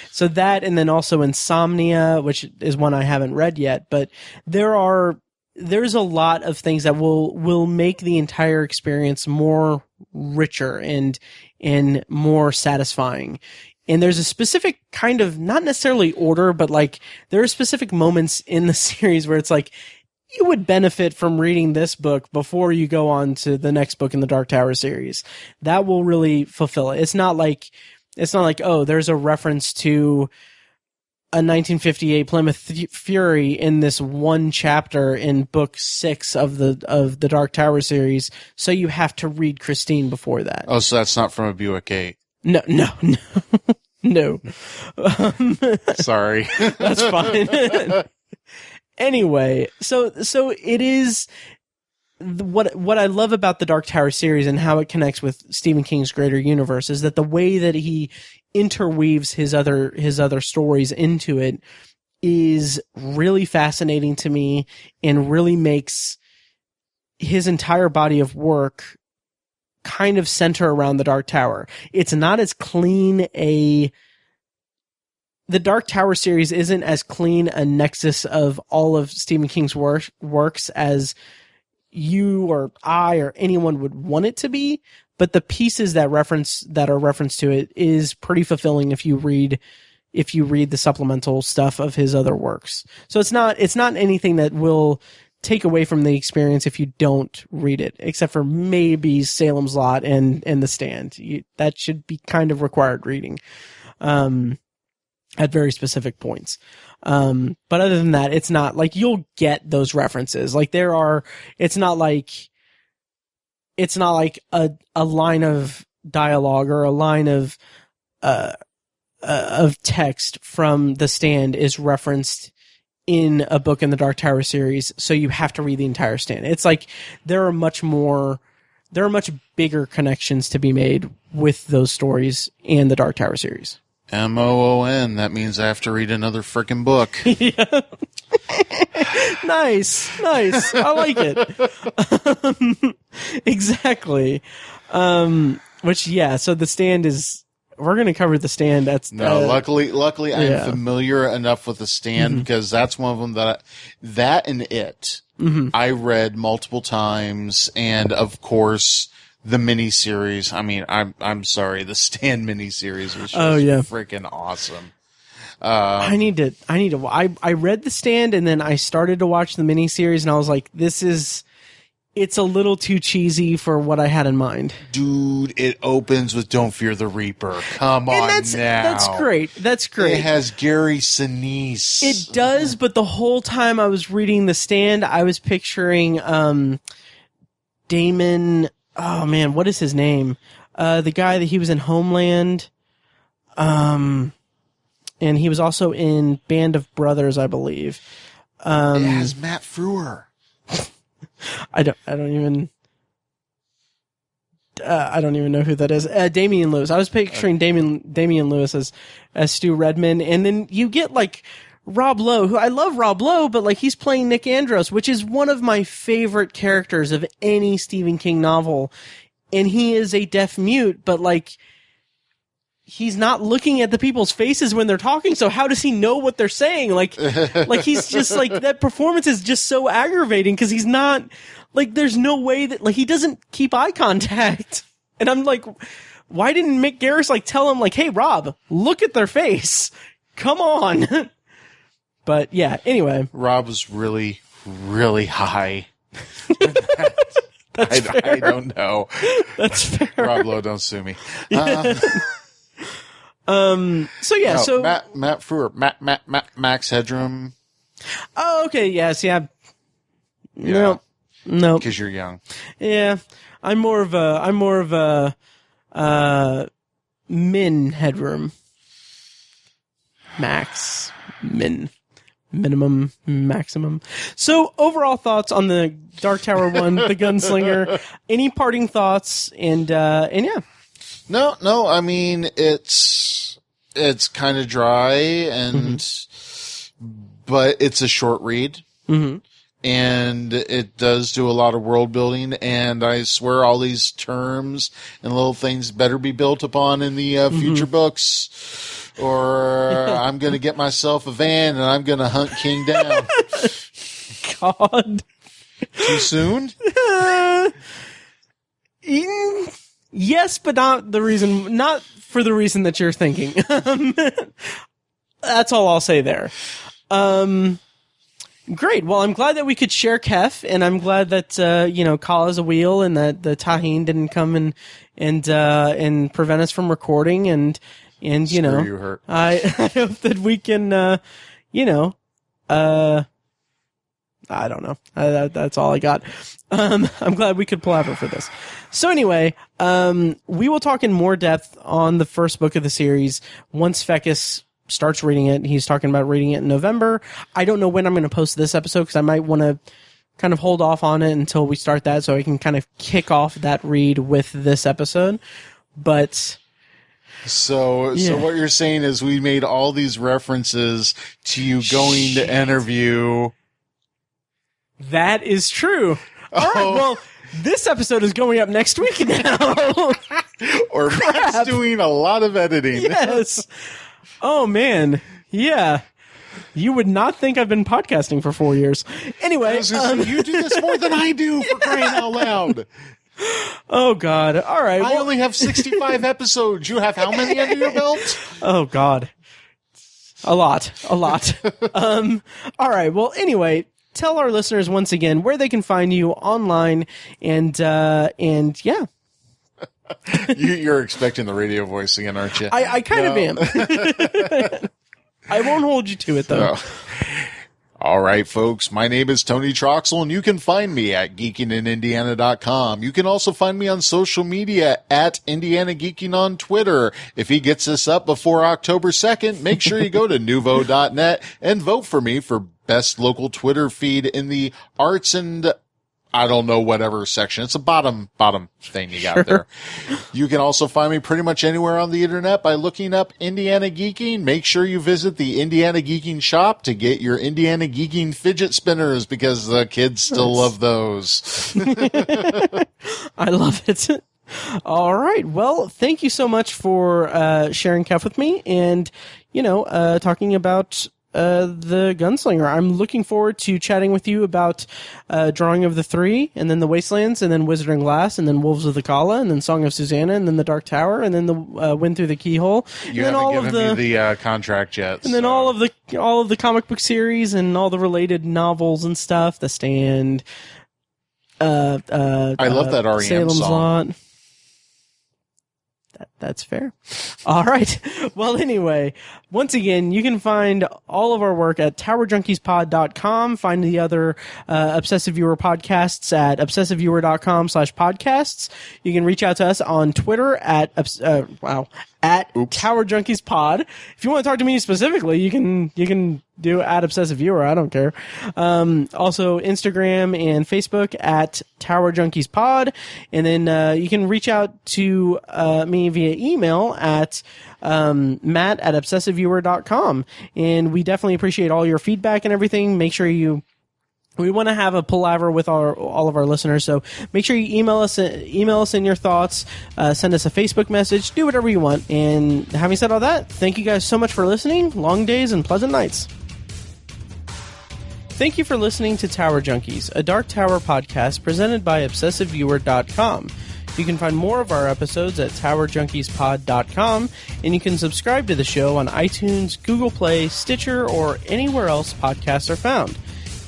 So that, and then also Insomnia, which is one I haven't read yet, but there's a lot of things that will make the entire experience more richer and more satisfying. And there's a specific kind of, not necessarily order, but like there are specific moments in the series where it's like, you would benefit from reading this book before you go on to the next book in the Dark Tower series. That will really fulfill it. It's not like, oh, there's a reference to a 1958 Plymouth Fury in this one chapter in book 6 of the Dark Tower series, so you have to read Christine before that. Oh, so that's not from a Buick 8. No. No. Sorry. That's fine. Anyway, so it is what I love about the Dark Tower series and how it connects with Stephen King's greater universe is that the way that he interweaves his other stories into it is really fascinating to me and really makes his entire body of work kind of center around the Dark Tower. It's not as clean the Dark Tower series isn't as clean a nexus of all of Stephen King's works as you or I or anyone would want it to be, but the pieces that are referenced to it is pretty fulfilling if you read the supplemental stuff of his other works. So it's not anything that will take away from the experience if you don't read it, except for maybe Salem's Lot and The Stand. That should be kind of required reading. At very specific points. But other than that, it's not like you'll get those references. Like it's not like it's not like a line of dialogue or a line of text from The Stand is referenced in a book in the Dark Tower series, so you have to read the entire Stand. It's like there are much bigger connections to be made with those stories and the Dark Tower series. MOON, that means I have to read another frickin' book. Yeah. Nice. I like it. Exactly. So The Stand is... We're going to cover The Stand. Luckily I am familiar enough with The Stand because that's one of them that and It I read multiple times, and of course the miniseries. I mean, I'm sorry, the Stand miniseries was just freaking awesome. I read The Stand and then I started to watch the miniseries and I was like, it's a little too cheesy for what I had in mind. Dude, it opens with Don't Fear the Reaper. Come on now. That's great. It has Gary Sinise. It does, but the whole time I was reading The Stand, I was picturing Damon... Oh, man, what is his name? The guy that he was in Homeland. And he was also in Band of Brothers, I believe. It has Matt Frewer. I don't even know who that is. Damian Lewis. I was picturing Damian Lewis as Stu Redman, and then you get like Rob Lowe, who I love Rob Lowe, but like he's playing Nick Andros, which is one of my favorite characters of any Stephen King novel, and he is a deaf mute, but like he's not looking at the people's faces when they're talking, so how does he know what they're saying? Like he's just like, that performance is just so aggravating because he's not, like, there's no way that, like, he doesn't keep eye contact. And I'm like, why didn't Mick Garris, like, tell him, like, hey, Rob, look at their face. Come on. But, yeah, anyway. Rob was really, really high. That's fair. I don't know. That's fair. Rob Lowe, don't sue me. So Matt Frewer, Max Headroom. Oh, okay, yes, yeah. No. Because you're young. Yeah. I'm more of a min Headroom. Max. Min. Minimum, maximum. So, overall thoughts on the Dark Tower 1, the Gunslinger. Any parting thoughts? And yeah. No, I mean, it's kind of dry but it's a short read. Mm-hmm. And it does do a lot of world building, and I swear all these terms and little things better be built upon in the future books, or I'm going to get myself a van and I'm going to hunt King down. God. Too soon? Yes, but not for the reason that you're thinking. That's all I'll say there. Great. Well, I'm glad that we could share Khef, and I'm glad that Kala is a wheel, and that the Taheen didn't come and prevent us from recording, and you hurt. I hope that we can I don't know. That's all I got. I'm glad we could palaver for this. So anyway, we will talk in more depth on the first book of the series once Fecus starts reading it. He's talking about reading it in November. I don't know when I'm going to post this episode because I might want to kind of hold off on it until we start that so I can kind of kick off that read with this episode. But So what you're saying is we made all these references to you going to interview. That is true. All right, well, this episode is going up next week now. Or Matt's doing a lot of editing. Yes. Oh, man. Yeah. You would not think I've been podcasting for 4 years. Anyway. You do this more than I do, for crying out loud. Oh, God. All right. I only have 65 episodes. You have how many under your belt? Oh, God. A lot. All right. Well, anyway, tell our listeners once again where they can find you online and yeah. You're expecting the radio voice again, aren't you? I kind of am. I won't hold you to it, though. All right, folks. My name is Tony Troxell, and you can find me at geekinginIndiana.com. You can also find me on social media at Indiana Geeking on Twitter. If he gets this up before October 2nd, make sure you go to nuvo.net and vote for me for best local Twitter feed in the arts and I don't know, whatever section. It's a bottom thing you got there. You can also find me pretty much anywhere on the internet by looking up Indiana Geeking. Make sure you visit the Indiana Geeking shop to get your Indiana Geeking fidget spinners because the kids still love those. I love it. All right. Well, thank you so much for sharing Khef with me and, talking about the Gunslinger. I'm looking forward to chatting with you about Drawing of the Three, and then the Wastelands, and then Wizard and Glass, and then Wolves of the Kala, and then Song of Susanna, and then the Dark Tower, and then the Wind Through the Keyhole. You and haven't given me the contract yet. And then all of the comic book series and all the related novels and stuff. The Stand. I love that REM Salem's song. Lot. That's fair. All right. Well, anyway, once again, you can find all of our work at towerjunkiespod.com. Find the other Obsessive Viewer podcasts at obsessiveviewer.com/podcasts. You can reach out to us on Twitter at Tower Junkies Pod. If you want to talk to me specifically, you can do at Obsessive Viewer. I don't care. Also Instagram and Facebook at Tower Junkies Pod. And then you can reach out to me via email at Matt at obsessiveviewer.com. And we definitely appreciate all your feedback and everything. Make sure we want to have a palaver with all of our listeners, so make sure you email us in your thoughts, send us a Facebook message, do whatever you want. And having said all that, thank you guys so much for listening. Long days and pleasant nights. Thank you for listening to Tower Junkies, a Dark Tower podcast presented by ObsessiveViewer.com. You can find more of our episodes at TowerJunkiesPod.com, and you can subscribe to the show on iTunes, Google Play, Stitcher, or anywhere else podcasts are found.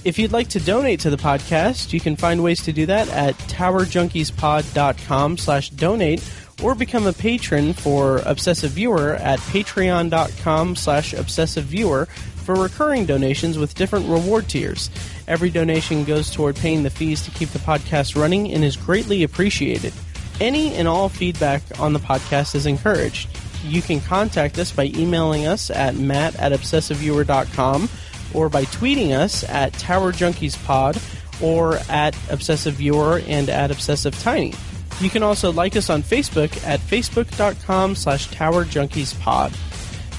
If you'd like to donate to the podcast, you can find ways to do that at TowerJunkiesPod.com/donate, or become a patron for Obsessive Viewer at Patreon.com/ObsessiveViewer for recurring donations with different reward tiers. Every donation goes toward paying the fees to keep the podcast running and is greatly appreciated. Any and all feedback on the podcast is encouraged. You can contact us by emailing us at matt@obsessiveviewer.com, or by tweeting us at TowerJunkiesPod or at ObsessiveViewer and at ObsessiveTiny. You can also like us on Facebook at facebook.com/TowerJunkiesPod.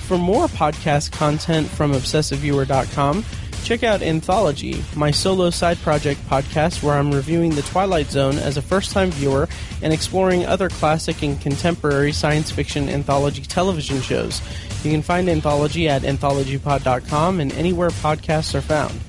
For more podcast content from ObsessiveViewer.com, check out Anthology, my solo side project podcast where I'm reviewing The Twilight Zone as a first-time viewer and exploring other classic and contemporary science fiction anthology television shows. You can find Anthology at anthologypod.com and anywhere podcasts are found.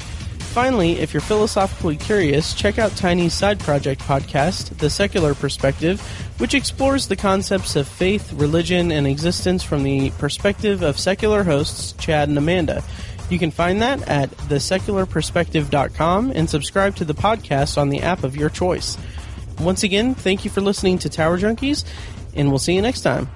Finally, if you're philosophically curious, check out Tiny's side project podcast, The Secular Perspective, which explores the concepts of faith, religion, and existence from the perspective of secular hosts Chad and Amanda. You can find that at thesecularperspective.com and subscribe to the podcast on the app of your choice. Once again, thank you for listening to Tower Junkies, and we'll see you next time.